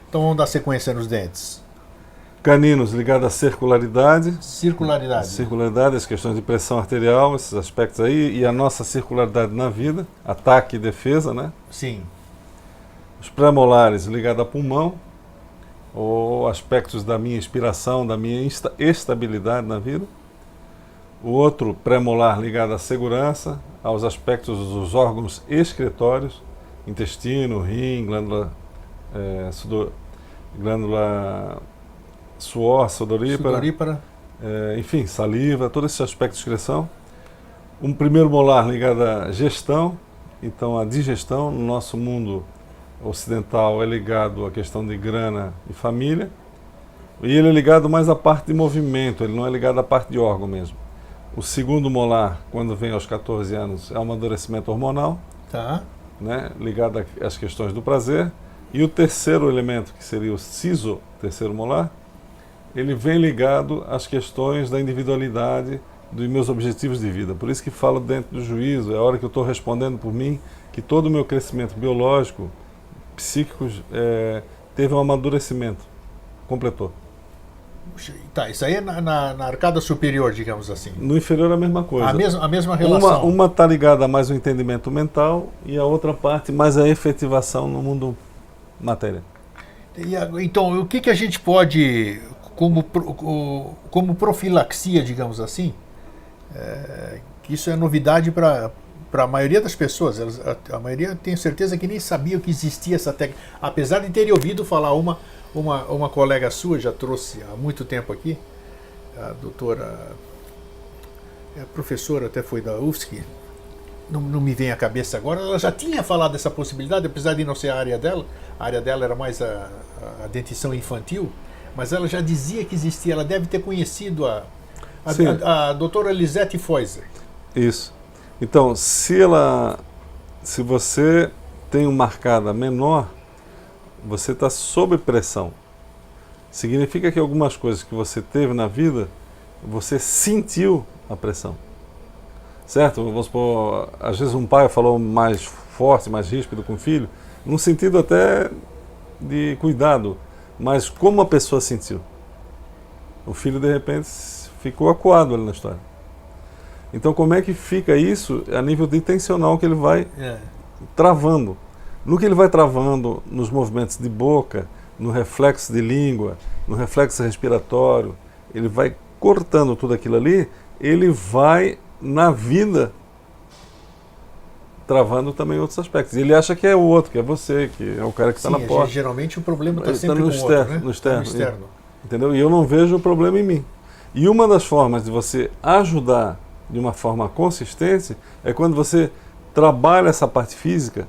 Então vamos dar sequência nos dentes. Caninos ligados à circularidade. Circularidade, as questões de pressão arterial, esses aspectos aí, e a nossa circularidade na vida, ataque e defesa, né? Sim. Os premolares ligados a pulmão, ou aspectos da minha inspiração, da minha estabilidade na vida. O outro premolar ligado à segurança, aos aspectos dos órgãos excretórios, intestino, rim, glândula suor, sudorípara, enfim, saliva, todo esse aspecto de excreção. Um primeiro molar ligado à gestão, então a digestão no nosso mundo ocidental é ligado à questão de grana e família, e ele é ligado mais à parte de movimento, ele não é ligado à parte de órgão mesmo. O segundo molar, quando vem aos 14 anos, é o amadurecimento hormonal, Tá. né, ligado às questões do prazer. E o terceiro elemento, que seria o siso, terceiro molar, ele vem ligado às questões da individualidade, dos meus objetivos de vida. Por isso que falo dentro do juízo, é a hora que eu estou respondendo por mim, que todo o meu crescimento biológico, psíquico, teve um amadurecimento, completou. Tá, isso aí é na arcada superior, digamos assim. No inferior a mesma coisa. A mesma relação. Uma está ligada a mais o entendimento mental e a outra parte mais a efetivação no mundo matéria. Então, o que a gente pode, como profilaxia, digamos assim, que isso é novidade para a maioria das pessoas. A maioria, tenho certeza que nem sabia que existia essa técnica, apesar de ter ouvido falar. Uma colega sua já trouxe há muito tempo aqui, a doutora, a professora até foi da UFSC, não me vem à cabeça agora, ela já tinha falado dessa possibilidade, apesar de não ser a área dela era mais a dentição infantil, mas ela já dizia que existia, ela deve ter conhecido a doutora Lisette Feuser. Isso. Então, se você tem uma arcada menor, você está sob pressão. Significa que algumas coisas que você teve na vida, você sentiu a pressão. Certo? Vamos supor, às vezes um pai falou mais forte, mais ríspido com o filho, num sentido até de cuidado, mas como a pessoa sentiu. O filho, de repente, ficou acuado ali na história. Então, como é que fica isso a nível de intencional que ele vai travando? No que ele vai travando nos movimentos de boca, no reflexo de língua, no reflexo respiratório, ele vai cortando tudo aquilo ali, ele vai, na vida, travando também outros aspectos. Ele acha que é o outro, que é você, que é o cara que está na porta. Geralmente o problema está sempre no com externo, outro, né? no externo. No externo. Entendeu? E eu não vejo o problema em mim. E uma das formas de você ajudar de uma forma consistente é quando você trabalha essa parte física,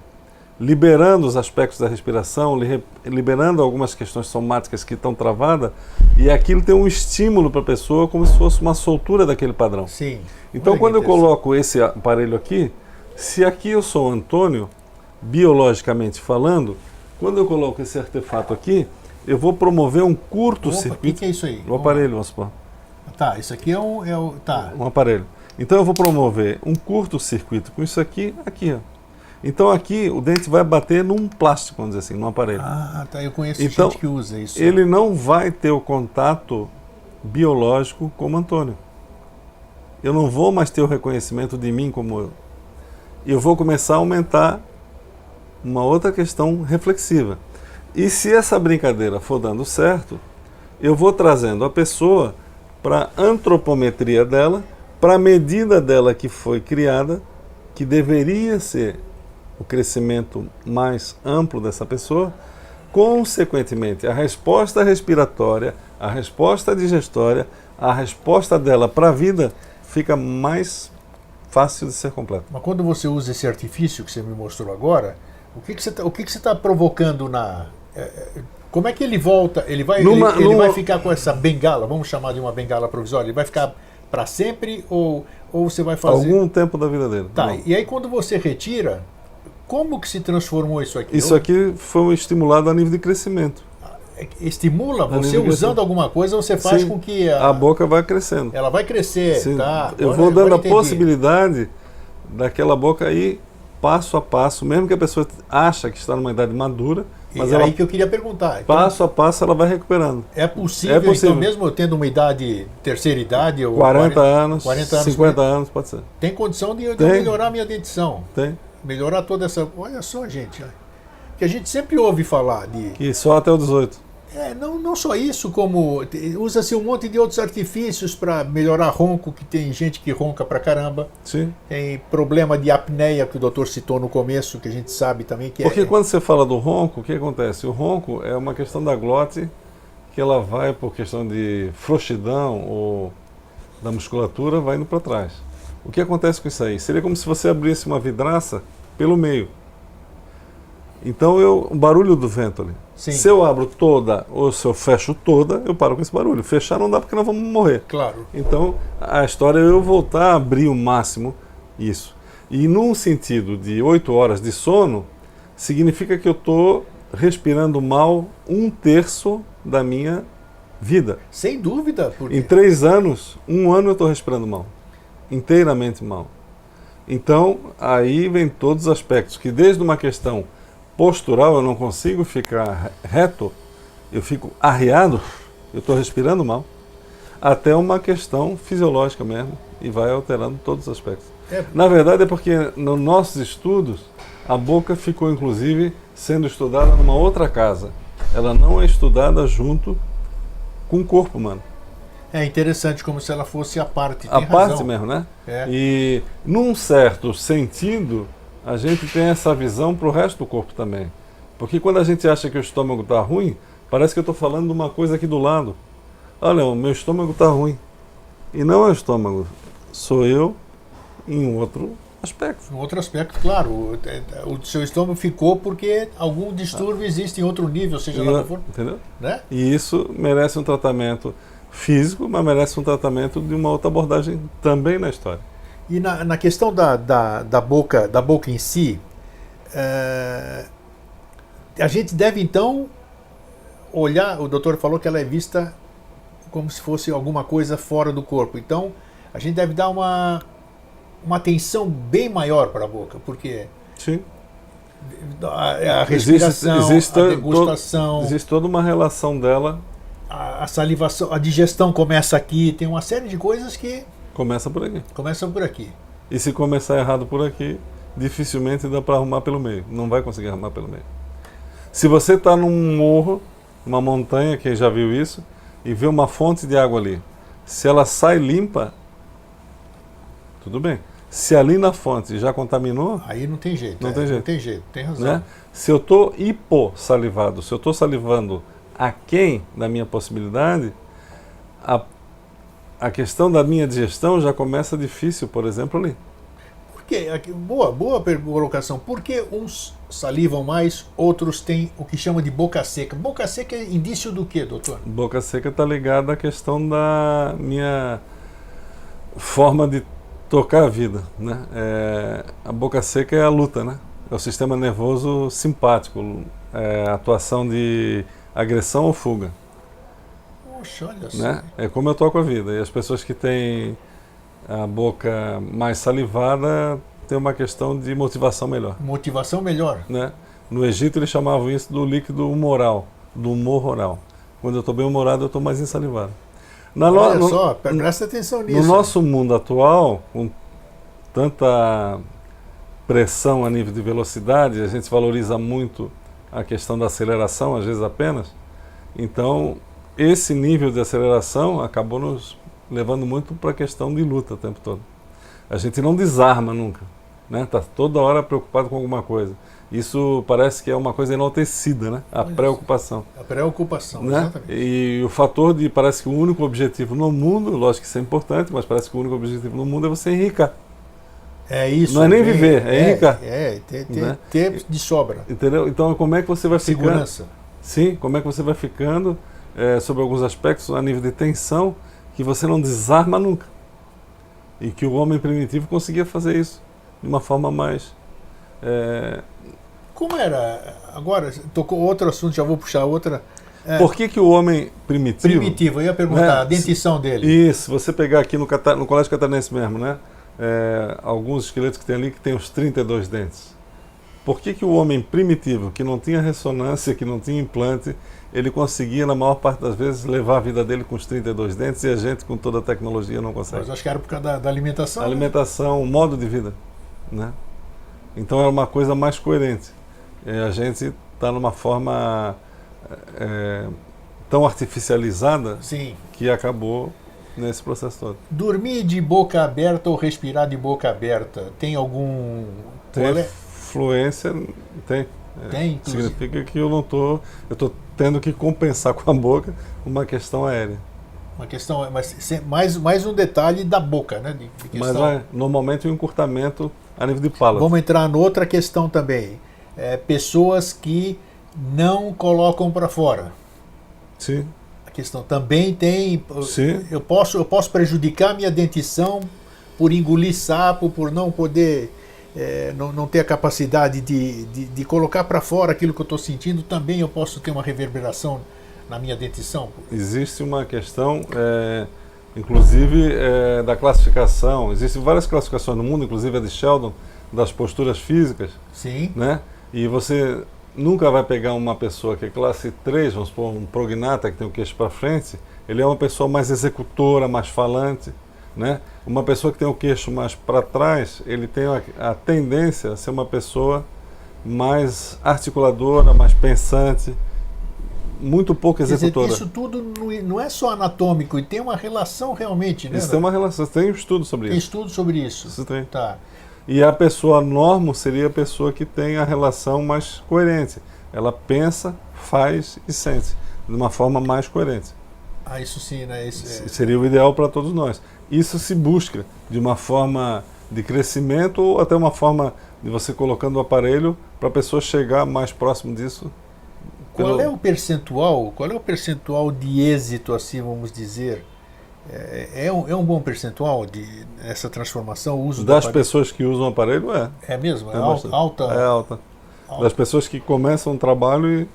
liberando os aspectos da respiração, liberando algumas questões somáticas que estão travadas, e aquilo tem um estímulo para a pessoa como se fosse uma soltura daquele padrão. Sim. Então, quando eu coloco esse aparelho aqui, se aqui eu sou Antônio, biologicamente falando, quando eu coloco esse artefato aqui, eu vou promover um curto-circuito. O que é isso aí? O aparelho, vamos supor. Tá, isso aqui tá. Um aparelho. Então eu vou promover um curto-circuito com isso aqui, ó. Então aqui o dente vai bater num plástico, vamos dizer assim, num aparelho. Ah, tá, eu conheço então, gente que usa isso. Ele não vai ter o contato biológico como Antônio. Eu não vou mais ter o reconhecimento de mim como eu. Eu vou começar a aumentar uma outra questão reflexiva. E se essa brincadeira for dando certo, eu vou trazendo a pessoa para a antropometria dela, para a medida dela que foi criada, que deveria ser o crescimento mais amplo dessa pessoa, consequentemente, a resposta respiratória, a resposta digestória, a resposta dela para a vida fica mais fácil de ser completa. Mas quando você usa esse artifício que você me mostrou agora, o que você está provocando como é que ele volta? Ele vai ficar com essa bengala, vamos chamar de uma bengala provisória, ele vai ficar para sempre ou você vai fazer... Algum tempo da vida dele. Tá, e aí quando você retira, como que se transformou isso aqui? Isso aqui foi estimulado a nível de crescimento. Estimula? Você usando alguma coisa, você faz com que a boca vai crescendo. Ela vai crescer, sim. Tá? Eu vou dando a possibilidade daquela boca ir passo a passo, mesmo que a pessoa acha que está numa idade madura, mas aí que eu queria perguntar. Então, passo a passo ela vai recuperando. É possível, então, mesmo eu tendo uma idade, terceira idade, ou 40 anos, 50 40, anos, pode ser. Tem condição de melhorar a minha dentição. Tem. Melhorar toda essa... Olha só, gente. Que a gente sempre ouve falar de... Que só até o 18. Não só isso, como usa-se um monte de outros artifícios para melhorar ronco, que tem gente que ronca pra caramba. Sim. Tem problema de apneia, que o doutor citou no começo, que a gente sabe também que Porque quando você fala do ronco, o que acontece? O ronco é uma questão da glote, que ela vai por questão de frouxidão ou da musculatura, vai indo para trás. O que acontece com isso aí? Seria como se você abrisse uma vidraça pelo meio. Então, o barulho do vento ali. Sim. Se eu abro toda ou se eu fecho toda, eu paro com esse barulho. Fechar não dá porque nós vamos morrer. Claro. Então, a história é eu voltar a abrir o máximo isso. E num sentido de 8 horas de sono, significa que eu estou respirando mal 1/3 da minha vida. Sem dúvida. Porque... Em 3 anos, 1 ano eu estou respirando mal. Inteiramente mal. Então, aí vem todos os aspectos, que desde uma questão postural, eu não consigo ficar reto, eu fico arriado, eu estou respirando mal, até uma questão fisiológica mesmo, e vai alterando todos os aspectos. Na verdade é porque nos nossos estudos, a boca ficou inclusive sendo estudada numa outra casa. Ela não é estudada junto com o corpo humano. É interessante, como se ela fosse a parte. A Tem parte razão. mesmo, né? É. E num certo sentido, a gente tem essa visão para o resto do corpo também. Porque quando a gente acha que o estômago está ruim, parece que eu estou falando de uma coisa aqui do lado. Olha, o meu estômago está ruim. E não é o estômago, sou eu em um outro aspecto. Um outro aspecto, claro. O seu estômago ficou porque algum distúrbio existe em outro nível, seja lá qual for. Entendeu? Né? E isso merece um tratamento físico, mas merece um tratamento de uma outra abordagem também na história. E na questão da boca em si, a gente deve então olhar, o doutor falou que ela é vista como se fosse alguma coisa fora do corpo. Então, a gente deve dar uma atenção bem maior para a boca, porque Sim. a respiração, a degustação, existe toda uma relação dela. A salivação, a digestão começa aqui, tem uma série de coisas que Começa por aqui. começam por aqui. E se começar errado por aqui, dificilmente dá para arrumar pelo meio. Não vai conseguir arrumar pelo meio. Se você está num morro, uma montanha, quem já viu isso, e vê uma fonte de água ali, se ela sai limpa, tudo bem. Se ali na fonte já contaminou, Aí não tem jeito. Não tem jeito. Não tem jeito, tem razão. né? Se eu estou hipossalivado, se eu estou salivando aquém da minha possibilidade, a questão da minha digestão já começa difícil, por exemplo, ali. Por quê? Boa colocação. Por que uns salivam mais, outros têm o que chama de boca seca? Boca seca é indício do quê, doutor? Boca seca está ligada à questão da minha forma de tocar a vida, né? A boca seca é a luta, né? É o sistema nervoso simpático, a atuação de agressão ou fuga. Poxa, olha só. Né? É como eu toco a vida. E as pessoas que têm a boca mais salivada têm uma questão de motivação melhor. Motivação melhor. Né? No Egito eles chamavam isso do líquido humoral, do humor oral. Quando eu estou bem humorado, eu estou mais ensalivado. Olha só, presta atenção nisso. No nosso mundo atual, com tanta pressão a nível de velocidade, a gente valoriza muito a questão da aceleração, às vezes apenas. Então, esse nível de aceleração acabou nos levando muito para a questão de luta o tempo todo. A gente não desarma nunca, né? Está toda hora preocupado com alguma coisa. Isso parece que é uma coisa enaltecida, né? A preocupação. A preocupação, né? exatamente. E o fator de, parece que o único objetivo no mundo, lógico que isso é importante, mas parece que o único objetivo no mundo é você enricar. É isso. Não é nem viver, é enricar. Ter de sobra. Entendeu? Então, como é que você vai ficando? Segurança. Sim, como é que você vai ficando sobre alguns aspectos a nível de tensão que você não desarma nunca. E que o homem primitivo conseguia fazer isso de uma forma mais... Como era? Agora, tocou outro assunto, já vou puxar outra. Por que o homem primitivo... Primitivo, eu ia perguntar, a dentição dele. Isso, você pegar aqui no Colégio Catarinense mesmo, né? Alguns esqueletos que tem ali que tem os 32 dentes. Por que o homem primitivo, que não tinha ressonância, que não tinha implante, ele conseguia, na maior parte das vezes, levar a vida dele com os 32 dentes e a gente, com toda a tecnologia, não consegue? Mas acho que era por causa da alimentação. A alimentação, o modo de vida, né? Então era uma coisa mais coerente. A gente está numa forma tão artificializada. Sim. Que acabou nesse processo todo. Dormir de boca aberta ou respirar de boca aberta, tem algum... Tem fluência, tem. Tem, significa que eu não estou... Eu estou tendo que compensar com a boca uma questão aérea. Uma questão, mas mais um detalhe da boca, né? De Mas questão. normalmente um encurtamento a nível de palato. Vamos entrar noutra questão também. Pessoas que não colocam para fora. Sim. A questão também tem. Sim. Eu posso prejudicar minha dentição por engolir sapo, por não poder, não ter a capacidade de colocar para fora aquilo que eu estou sentindo. Também eu posso ter uma reverberação na minha dentição. Existe uma questão, inclusive, da classificação. Existem várias classificações no mundo, inclusive a de Sheldon, das posturas físicas. Sim. Né? E você nunca vai pegar uma pessoa que é classe 3, vamos supor, um prognata que tem o queixo para frente, ele é uma pessoa mais executora, mais falante. Né? Uma pessoa que tem o queixo mais para trás, ele tem a tendência a ser uma pessoa mais articuladora, mais pensante, muito pouco executora. Quer dizer, isso tudo não é só anatômico, e tem uma relação realmente, né? Isso tem uma relação, tem um estudo sobre Tem isso. estudo sobre isso. Isso tem. Tá. E a pessoa normo seria a pessoa que tem a relação mais coerente. Ela pensa, faz e sente de uma forma mais coerente. Isso sim, né? Seria o ideal para todos nós. Isso se busca de uma forma de crescimento ou até uma forma de você colocando o aparelho para a pessoa chegar mais próximo disso. Qual é o percentual de êxito, assim vamos dizer? É um bom percentual essa transformação, o uso das pessoas que usam o aparelho? É mesmo? Alta? É alta. Das pessoas que começam um trabalho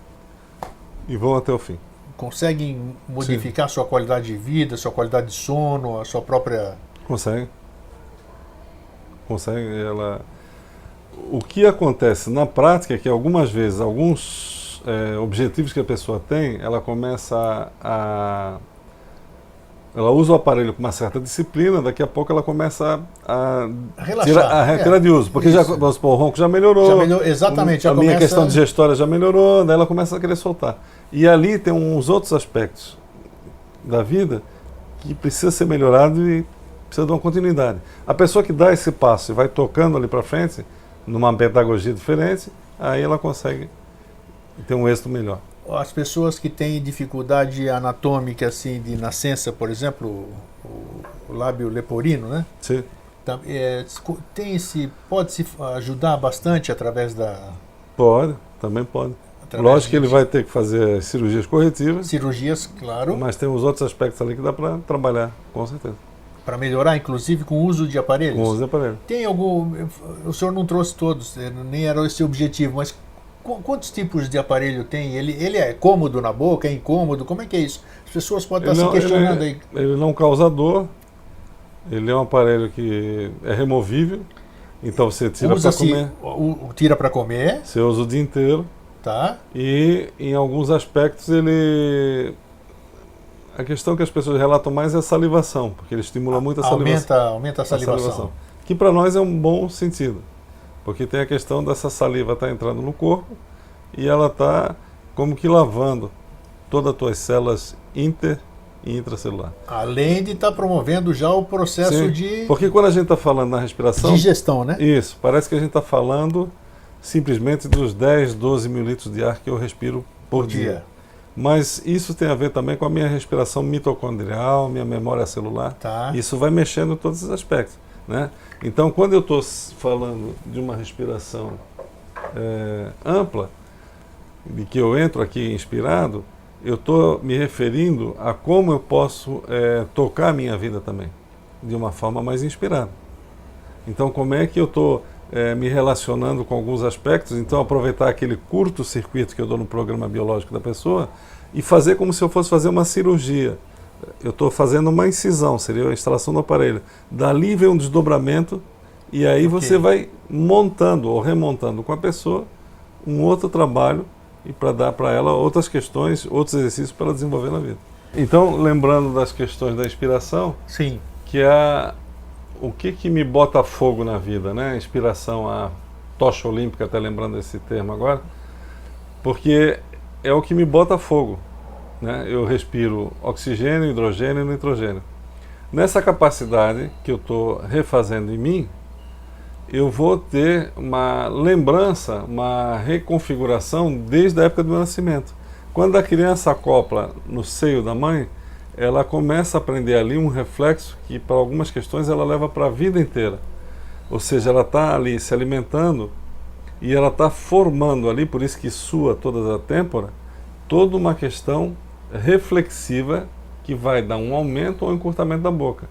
e vão até o fim. Conseguem modificar sua qualidade de vida, sua qualidade de sono, a sua própria... Consegue. O que acontece na prática é que algumas vezes, alguns objetivos que a pessoa tem, ela começa ela usa o aparelho com uma certa disciplina, daqui a pouco ela começa a relaxar, tirar de uso, porque vamos supor, o ronco já melhorou, exatamente, a minha questão digestória já melhorou, daí ela começa a querer soltar. E ali tem uns outros aspectos da vida que precisa ser melhorado e precisa de uma continuidade. A pessoa que dá esse passo e vai tocando ali para frente, numa pedagogia diferente, aí ela consegue ter um êxito melhor. As pessoas que têm dificuldade anatômica, assim, de nascença, por exemplo, o lábio leporino, né? Sim. Pode se ajudar bastante através da... Pode, também pode. Lógico que ele vai ter que fazer cirurgias corretivas. Cirurgias, claro. Mas tem os outros aspectos ali que dá para trabalhar, com certeza. Para melhorar, inclusive, com o uso de aparelhos? Com o uso de aparelhos. Tem algum... O senhor não trouxe todos, nem era esse o objetivo, mas quantos tipos de aparelho tem? Ele é cômodo na boca, é incômodo? Como é que é isso? As pessoas podem estar se questionando aí. Ele não causa dor. Ele é um aparelho que é removível. Então você tira para comer. Tira para comer. Você usa o dia inteiro. Tá. E em alguns aspectos a questão que as pessoas relatam mais é a salivação, porque ele estimula muito a salivação. Aumenta a salivação. Que para nós é um bom sentido, porque tem a questão dessa saliva estar entrando no corpo e ela está como que lavando todas as tuas células inter e intracelular. Além de estar promovendo já o processo de... Porque quando a gente está falando na respiração... Digestão, né? Isso, parece que a gente está falando simplesmente dos 10, 12 mil litros de ar que eu respiro por dia. Mas isso tem a ver também com a minha respiração mitocondrial, minha memória celular. Tá. Isso vai mexendo em todos esses aspectos. Né? Então, quando eu estou falando de uma respiração ampla, de que eu entro aqui inspirado, eu estou me referindo a como eu posso tocar a minha vida também, de uma forma mais inspirada. Então, como é que eu estou me relacionando com alguns aspectos, então aproveitar aquele curto-circuito que eu dou no programa biológico da pessoa e fazer como se eu fosse fazer uma cirurgia. Eu estou fazendo uma incisão, seria a instalação do aparelho. Dali vem um desdobramento e aí você vai montando ou remontando com a pessoa um outro trabalho e para dar para ela outras questões, outros exercícios para ela desenvolver na vida. Então, lembrando das questões da inspiração, sim, que é o que me bota fogo na vida, né? Inspiração, a tocha olímpica, até lembrando esse termo agora, porque é o que me bota fogo, né? Eu respiro oxigênio, hidrogênio e nitrogênio. Nessa capacidade que eu estou refazendo em mim, eu vou ter uma lembrança, uma reconfiguração desde a época do meu nascimento. Quando a criança acopla no seio da mãe, ela começa a aprender ali um reflexo que, para algumas questões, ela leva para a vida inteira. Ou seja, ela está ali se alimentando e ela está formando ali, por isso que sua toda a têmpora, toda uma questão reflexiva que vai dar um aumento ou encurtamento da boca.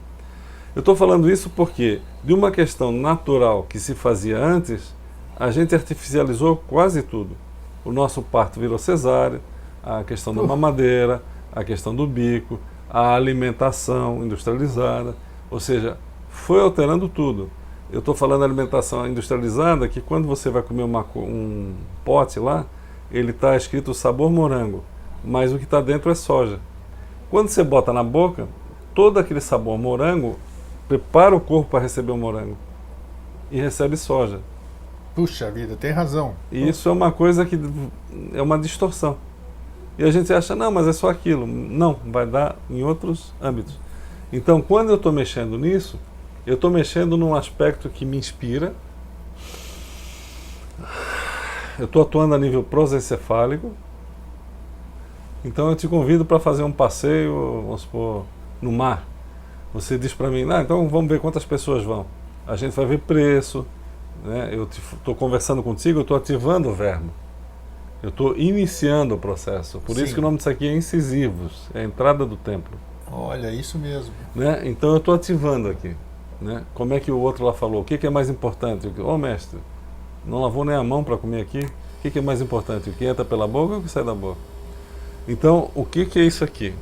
Eu estou falando isso porque, de uma questão natural que se fazia antes, a gente artificializou quase tudo. O nosso parto virou cesárea, a questão da mamadeira, a questão do bico, a alimentação industrializada, ou seja, foi alterando tudo. Eu estou falando alimentação industrializada, que quando você vai comer um pote lá, ele está escrito sabor morango, mas o que está dentro é soja. Quando você bota na boca, todo aquele sabor morango prepara o corpo para receber o morango e recebe soja. Puxa vida, tem razão. E isso é uma coisa que é uma distorção. E a gente acha, não, mas é só aquilo. Não, vai dar em outros âmbitos. Então, quando eu estou mexendo nisso, eu estou mexendo num aspecto que me inspira. Eu estou atuando a nível prosencefálico. Então, eu te convido para fazer um passeio, vamos supor, no mar. Você diz para mim, então vamos ver quantas pessoas vão. A gente vai ver preço, né? Eu estou conversando contigo, eu estou ativando o verbo. Eu estou iniciando o processo. Por Sim. isso que o nome disso aqui é incisivos, é a entrada do templo. Olha, isso mesmo. Né? Então eu estou ativando aqui. Né? Como é que o outro lá falou? O que é mais importante? Mestre, não lavou nem a mão para comer aqui? O que é mais importante? O que entra pela boca ou o que sai da boca? Então, o que é isso aqui?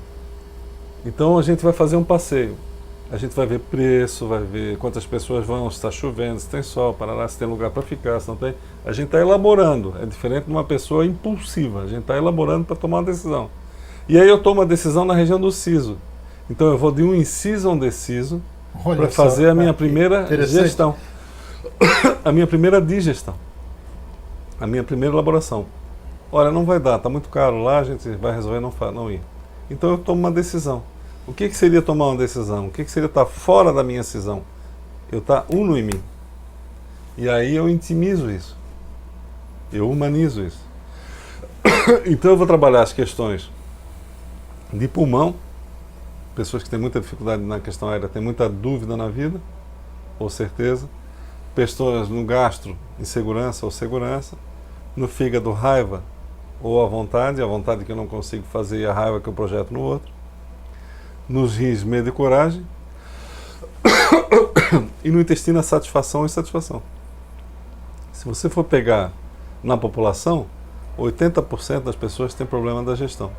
Então a gente vai fazer um passeio. A gente vai ver preço, vai ver quantas pessoas vão, se está chovendo, se tem sol, parará, se tem lugar para ficar, se não tem. A gente está elaborando. É diferente de uma pessoa impulsiva. A gente está elaborando para tomar uma decisão. E aí eu tomo a decisão na região do siso. Então eu vou de um inciso a um deciso para fazer a minha primeira gestão. A minha primeira digestão. A minha primeira elaboração. Olha, não vai dar, está muito caro lá, a gente vai resolver não ir. Então eu tomo uma decisão. O que seria tomar uma decisão? O que seria estar fora da minha decisão? Eu estar uno em mim. E aí eu intimizo isso. Eu humanizo isso. Então eu vou trabalhar as questões de pulmão. Pessoas que têm muita dificuldade na questão aérea, têm muita dúvida na vida, ou certeza. Pessoas no gastro, insegurança ou segurança. No fígado, raiva ou a vontade que eu não consigo fazer e a raiva que eu projeto no outro. Nos rins, medo e coragem. E no intestino, a satisfação e insatisfação. Se você for pegar na população, 80% das pessoas têm problema da digestão.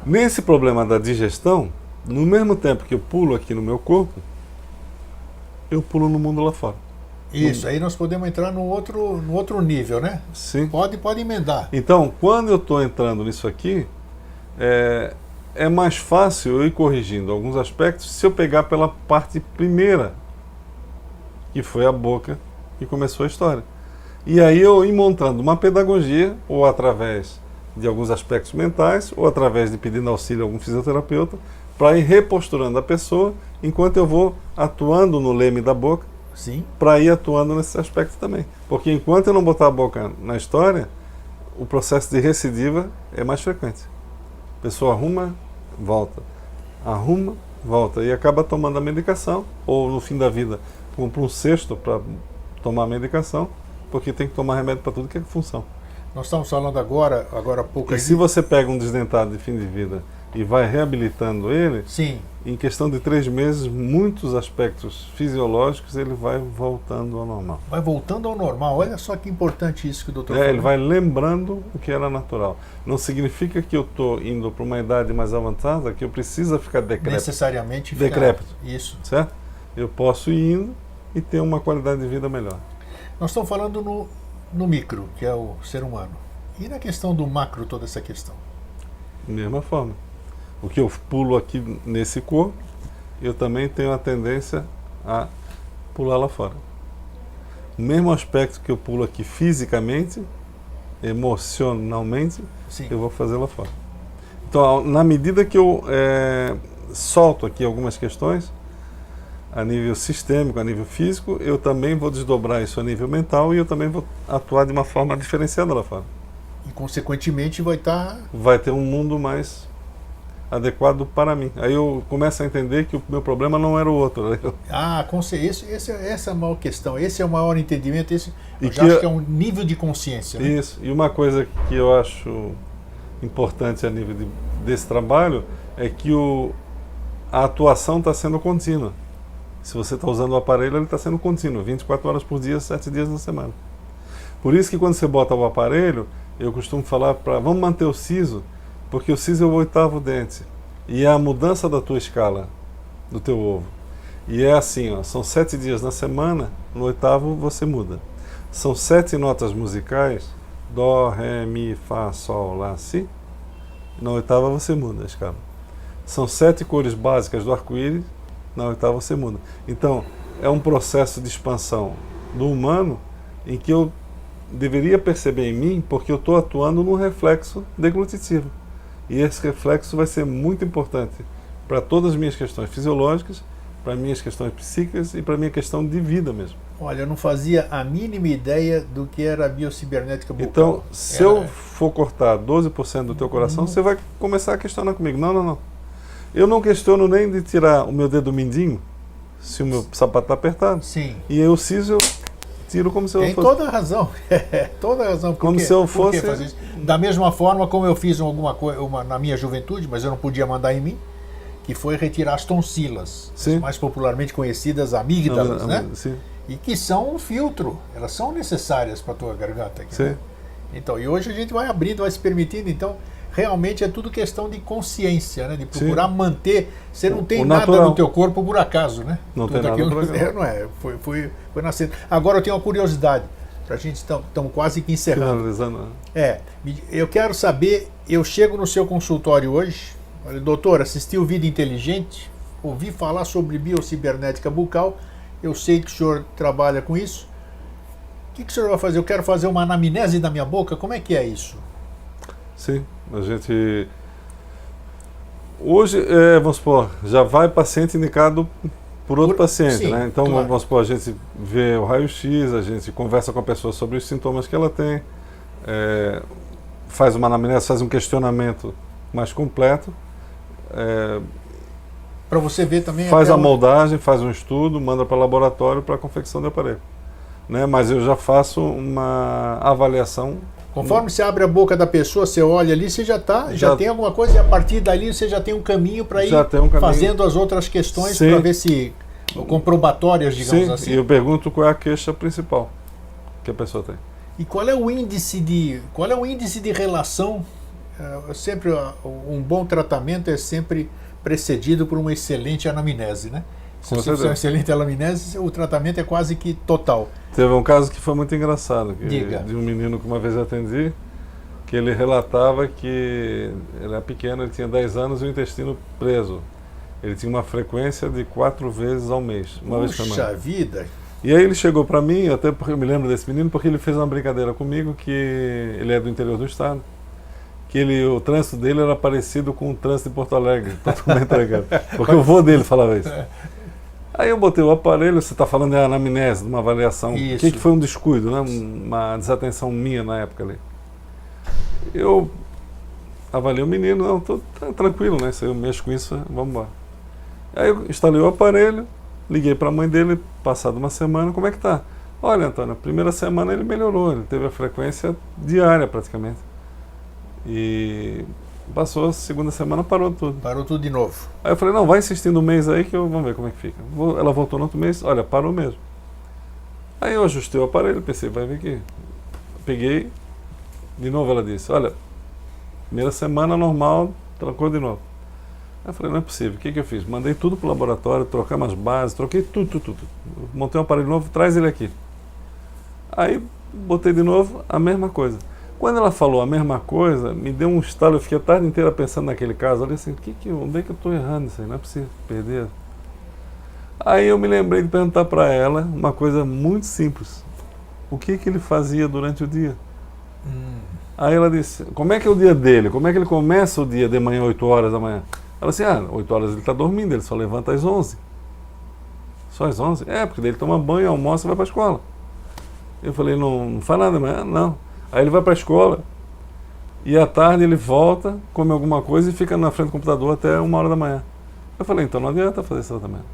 Nesse problema da digestão, no mesmo tempo que eu pulo aqui no meu corpo, eu pulo no mundo lá fora. Isso, aí nós podemos entrar no outro nível, né? Sim. Pode emendar. Então, quando eu estou entrando nisso aqui, é mais fácil eu ir corrigindo alguns aspectos se eu pegar pela parte primeira, que foi a boca que começou a história. E aí eu ir montando uma pedagogia, ou através de alguns aspectos mentais, ou através de pedindo auxílio a algum fisioterapeuta, para ir reposturando a pessoa, enquanto eu vou atuando no leme da boca, para ir atuando nesse aspecto também. Porque enquanto eu não botar a boca na história, o processo de recidiva é mais frequente. A pessoa arruma, volta, e acaba tomando a medicação, ou no fim da vida compra um cesto para tomar a medicação, porque tem que tomar remédio para tudo que é função. Nós estamos falando agora há pouco... E se você pega um desdentado de fim de vida e vai reabilitando ele, sim, em questão de 3 meses, muitos aspectos fisiológicos ele vai voltando ao normal. Vai voltando ao normal. Olha só que importante isso que o doutor falou. Ele vai lembrando o que era natural. Não significa que eu estou indo para uma idade mais avançada que eu preciso ficar decrépito. Necessariamente decrépito. Isso. Certo? Eu posso ir indo e ter uma qualidade de vida melhor. Nós estamos falando no micro, que é o ser humano. E na questão do macro, toda essa questão? Mesma forma. O que eu pulo aqui nesse corpo, eu também tenho a tendência a pular lá fora. O mesmo aspecto que eu pulo aqui fisicamente, emocionalmente, sim, eu vou fazer lá fora. Então, na medida que eu solto aqui algumas questões, a nível sistêmico, a nível físico, eu também vou desdobrar isso a nível mental e eu também vou atuar de uma forma diferenciada lá fora. E, consequentemente, vai ter um mundo mais adequado para mim. Aí eu começo a entender que o meu problema não era o outro. Né? Essa é a maior questão, esse é o maior entendimento, esse E eu já acho que é um nível de consciência. Né? Isso, e uma coisa que eu acho importante a nível desse trabalho é que a atuação está sendo contínua. Se você está usando o aparelho, ele está sendo contínuo, 24 horas por dia, 7 dias na semana. Por isso que quando você bota o aparelho, eu costumo falar vamos manter o siso, porque o siso é o 8º dente. E é a mudança da tua escala, do teu ovo. E é assim, ó, são 7 dias na semana, no 8º você muda. São 7 notas musicais, Dó, Ré, Mi, Fá, Sol, Lá, Si. Na 8ª você muda a escala. São 7 cores básicas do arco-íris, na 8ª você muda. Então, é um processo de expansão do humano em que eu deveria perceber em mim, porque eu estou atuando num reflexo deglutitivo. E esse reflexo vai ser muito importante para todas as minhas questões fisiológicas, para minhas questões psíquicas e para minha questão de vida mesmo. Olha, eu não fazia a mínima ideia do que era a biocibernética bucal. Então, se eu for cortar 12% do teu coração, você vai começar a questionar comigo. Não. Eu não questiono nem de tirar o meu dedo mindinho, se o meu sapato está apertado. Sim. E eu eu tiro como se eu fosse... Tem toda a razão. Toda a razão. Como se eu fosse... fazer isso? Da mesma forma como eu fiz alguma coisa na minha juventude, mas eu não podia mandar em mim, que foi retirar as tonsilas, as mais popularmente conhecidas amígdalas, né? Sim. E que são um filtro, elas são necessárias para a tua garganta. Aqui, sim. Né? Então, e hoje a gente vai abrindo, vai se permitindo, então realmente é tudo questão de consciência, né? De procurar manter. Você não tem nada no teu corpo por acaso, né? Não tudo tem nada por acaso. Não é, foi nascendo. Agora eu tenho uma curiosidade, para a gente estamos quase que encerrando. Finalizando. Eu quero saber, eu chego no seu consultório hoje, olha, doutor, assisti o Vida Inteligente, ouvi falar sobre biocibernética bucal, eu sei que o senhor trabalha com isso. O que o senhor vai fazer? Eu quero fazer uma anamnese da minha boca, como é que é isso? Sim, a gente... Hoje, vamos supor, já vai paciente indicado por outro paciente, sim, né? Então, claro. Vamos supor, a gente vê o raio-x, a gente conversa com a pessoa sobre os sintomas que ela tem, faz uma anamnese, faz um questionamento mais completo. Para você ver também... Faz a moldagem, faz um estudo, manda para o laboratório para a confecção do aparelho. Né? Mas eu já faço uma avaliação. Conforme você abre a boca da pessoa, você olha ali, você já tem alguma coisa, e a partir dali você já tem um caminho para ir fazendo as outras questões para ver se comprobatórias, digamos assim. E eu pergunto qual é a queixa principal que a pessoa tem. E qual é o índice de relação? Sempre um bom tratamento é sempre precedido por uma excelente anamnese, né? Se você fizer uma excelente anamnese, o tratamento é quase que total. Teve um caso que foi muito engraçado, de um menino que uma vez eu atendi, que ele relatava que ele era pequeno, ele tinha 10 anos e o intestino preso. Ele tinha uma frequência de 4 vezes ao mês, uma vez por semana. Puxa vida! E aí ele chegou para mim, até porque eu me lembro desse menino, porque ele fez uma brincadeira comigo, que ele é do interior do estado, que o trânsito dele era parecido com o trânsito de Porto Alegre, totalmente ligado. Porque o vô dele falava isso. Aí eu botei o aparelho, você está falando de anamnese, de uma avaliação. O que foi um descuido, né? Uma desatenção minha na época ali. Eu avaliei o menino, não, estou tranquilo, né? Se eu mexo com isso, vamos embora. Aí eu instalei o aparelho, liguei para a mãe dele, passado uma semana, como é que tá? Olha, Antônio, a primeira semana ele melhorou, ele teve a frequência diária praticamente. E passou a segunda semana, parou tudo. Parou tudo de novo. Aí eu falei, não, vai insistindo um mês aí que vamos ver como é que fica. Ela voltou no outro mês, olha, parou mesmo. Aí eu ajustei o aparelho, pensei, vai ver que... Peguei, de novo ela disse, olha, primeira semana normal, trocou de novo. Aí eu falei, não é possível, o que eu fiz? Mandei tudo pro laboratório, trocar umas bases, troquei tudo. Montei um aparelho novo, traz ele aqui. Aí botei de novo a mesma coisa. Quando ela falou a mesma coisa, me deu um estalo, eu fiquei a tarde inteira pensando naquele caso. Eu falei assim, onde é que eu estou errando isso aí? Não é possível perder. Aí eu me lembrei de perguntar para ela uma coisa muito simples. O que ele fazia durante o dia? Aí ela disse, como é que é o dia dele? Como é que ele começa o dia de manhã, 8 horas da manhã? Ela disse, 8 horas ele está dormindo, ele só levanta às 11. Só às 11? Porque daí ele toma banho, almoça e vai para a escola. Eu falei, não faz nada amanhã? Não. Aí ele vai para a escola E à tarde ele volta, come alguma coisa e fica na frente do computador até 1h da manhã. Eu falei, então não adianta fazer esse tratamento.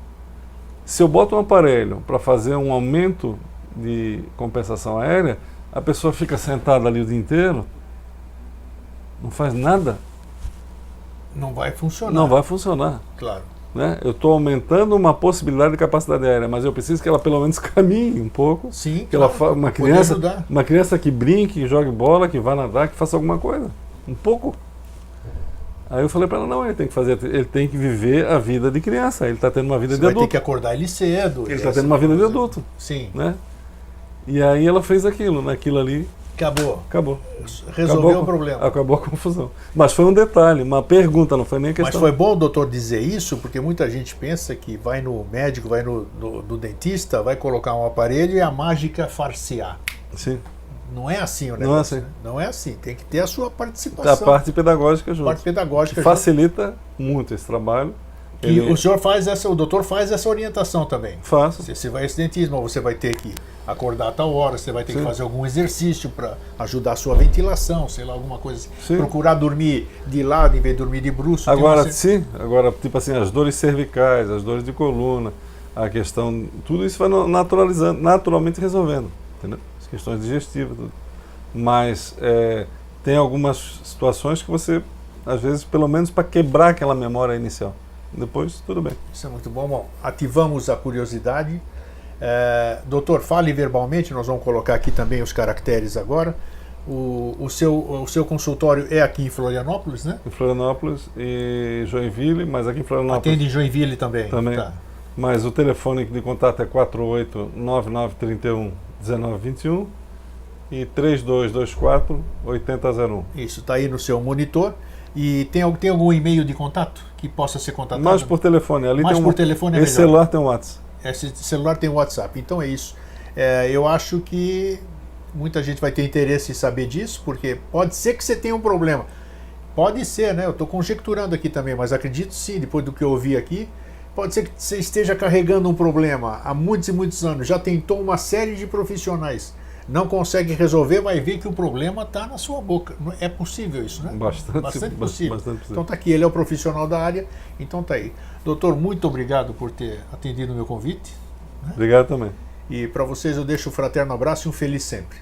Se eu boto um aparelho para fazer um aumento de compensação aérea, a pessoa fica sentada ali o dia inteiro, não faz nada. Não vai funcionar. Não vai funcionar. Claro. Né? Eu estou aumentando uma possibilidade de capacidade aérea, mas eu preciso que ela pelo menos caminhe um pouco. Sim, que claro, ela uma criança que brinque, que jogue bola, que vá nadar, que faça alguma coisa. Um pouco. Aí eu falei para ela, não, ele tem que viver a vida de criança, ele está tendo uma vida de adulto. Vai ter que acordar ele cedo. Ele está tendo uma vida de adulto. Sim. Né? E aí ela fez aquilo, naquilo ali. Acabou. Resolveu o problema. Acabou a confusão. Mas foi um detalhe, uma pergunta, não foi nem questão. Mas foi bom o doutor dizer isso, porque muita gente pensa que vai no médico, vai no dentista, vai colocar um aparelho e a mágica farsear. Sim. Não é assim o negócio. Não é assim. Né? Não é assim. Tem que ter a sua participação. A parte pedagógica junto. A parte pedagógica que facilita muito esse trabalho. E o senhor faz o doutor faz essa orientação também. Faço. Você vai esse dentismo, você vai ter que acordar a tal hora, você vai ter que fazer algum exercício para ajudar a sua ventilação, sei lá, alguma coisa. Sim. Procurar dormir de lado em vez de dormir de bruço. Agora, agora, tipo assim, as dores cervicais, as dores de coluna, a questão, tudo isso vai naturalizando, naturalmente resolvendo, entendeu? As questões digestivas, tudo. Mas tem algumas situações que você, às vezes, pelo menos para quebrar aquela memória inicial. Depois, tudo bem. Isso é muito bom. Bom, ativamos a curiosidade. Doutor, fale verbalmente, nós vamos colocar aqui também os caracteres agora. O seu consultório é aqui em Florianópolis, né? Em Florianópolis e Joinville, mas aqui em Florianópolis. Atende em Joinville também. Também. Tá. Mas o telefone de contato é 4899311921 e 3224-8001. Isso, está aí no seu monitor. E tem algum e-mail de contato que possa ser contatado? Mais por telefone. Ali mais tem por telefone é esse melhor. celular tem um WhatsApp. Esse celular tem WhatsApp. Então é isso. Eu acho que muita gente vai ter interesse em saber disso, porque pode ser que você tenha um problema. Pode ser, né? Eu estou conjecturando aqui também, mas acredito sim, depois do que eu ouvi aqui, pode ser que você esteja carregando um problema há muitos e muitos anos, já tentou uma série de profissionais, não consegue resolver, vai ver que o problema está na sua boca. É possível isso, né? Bastante possível. Então está aqui, ele é o profissional da área, então está aí. Doutor, muito obrigado por ter atendido o meu convite. Obrigado também. E para vocês eu deixo um fraterno abraço e um feliz sempre.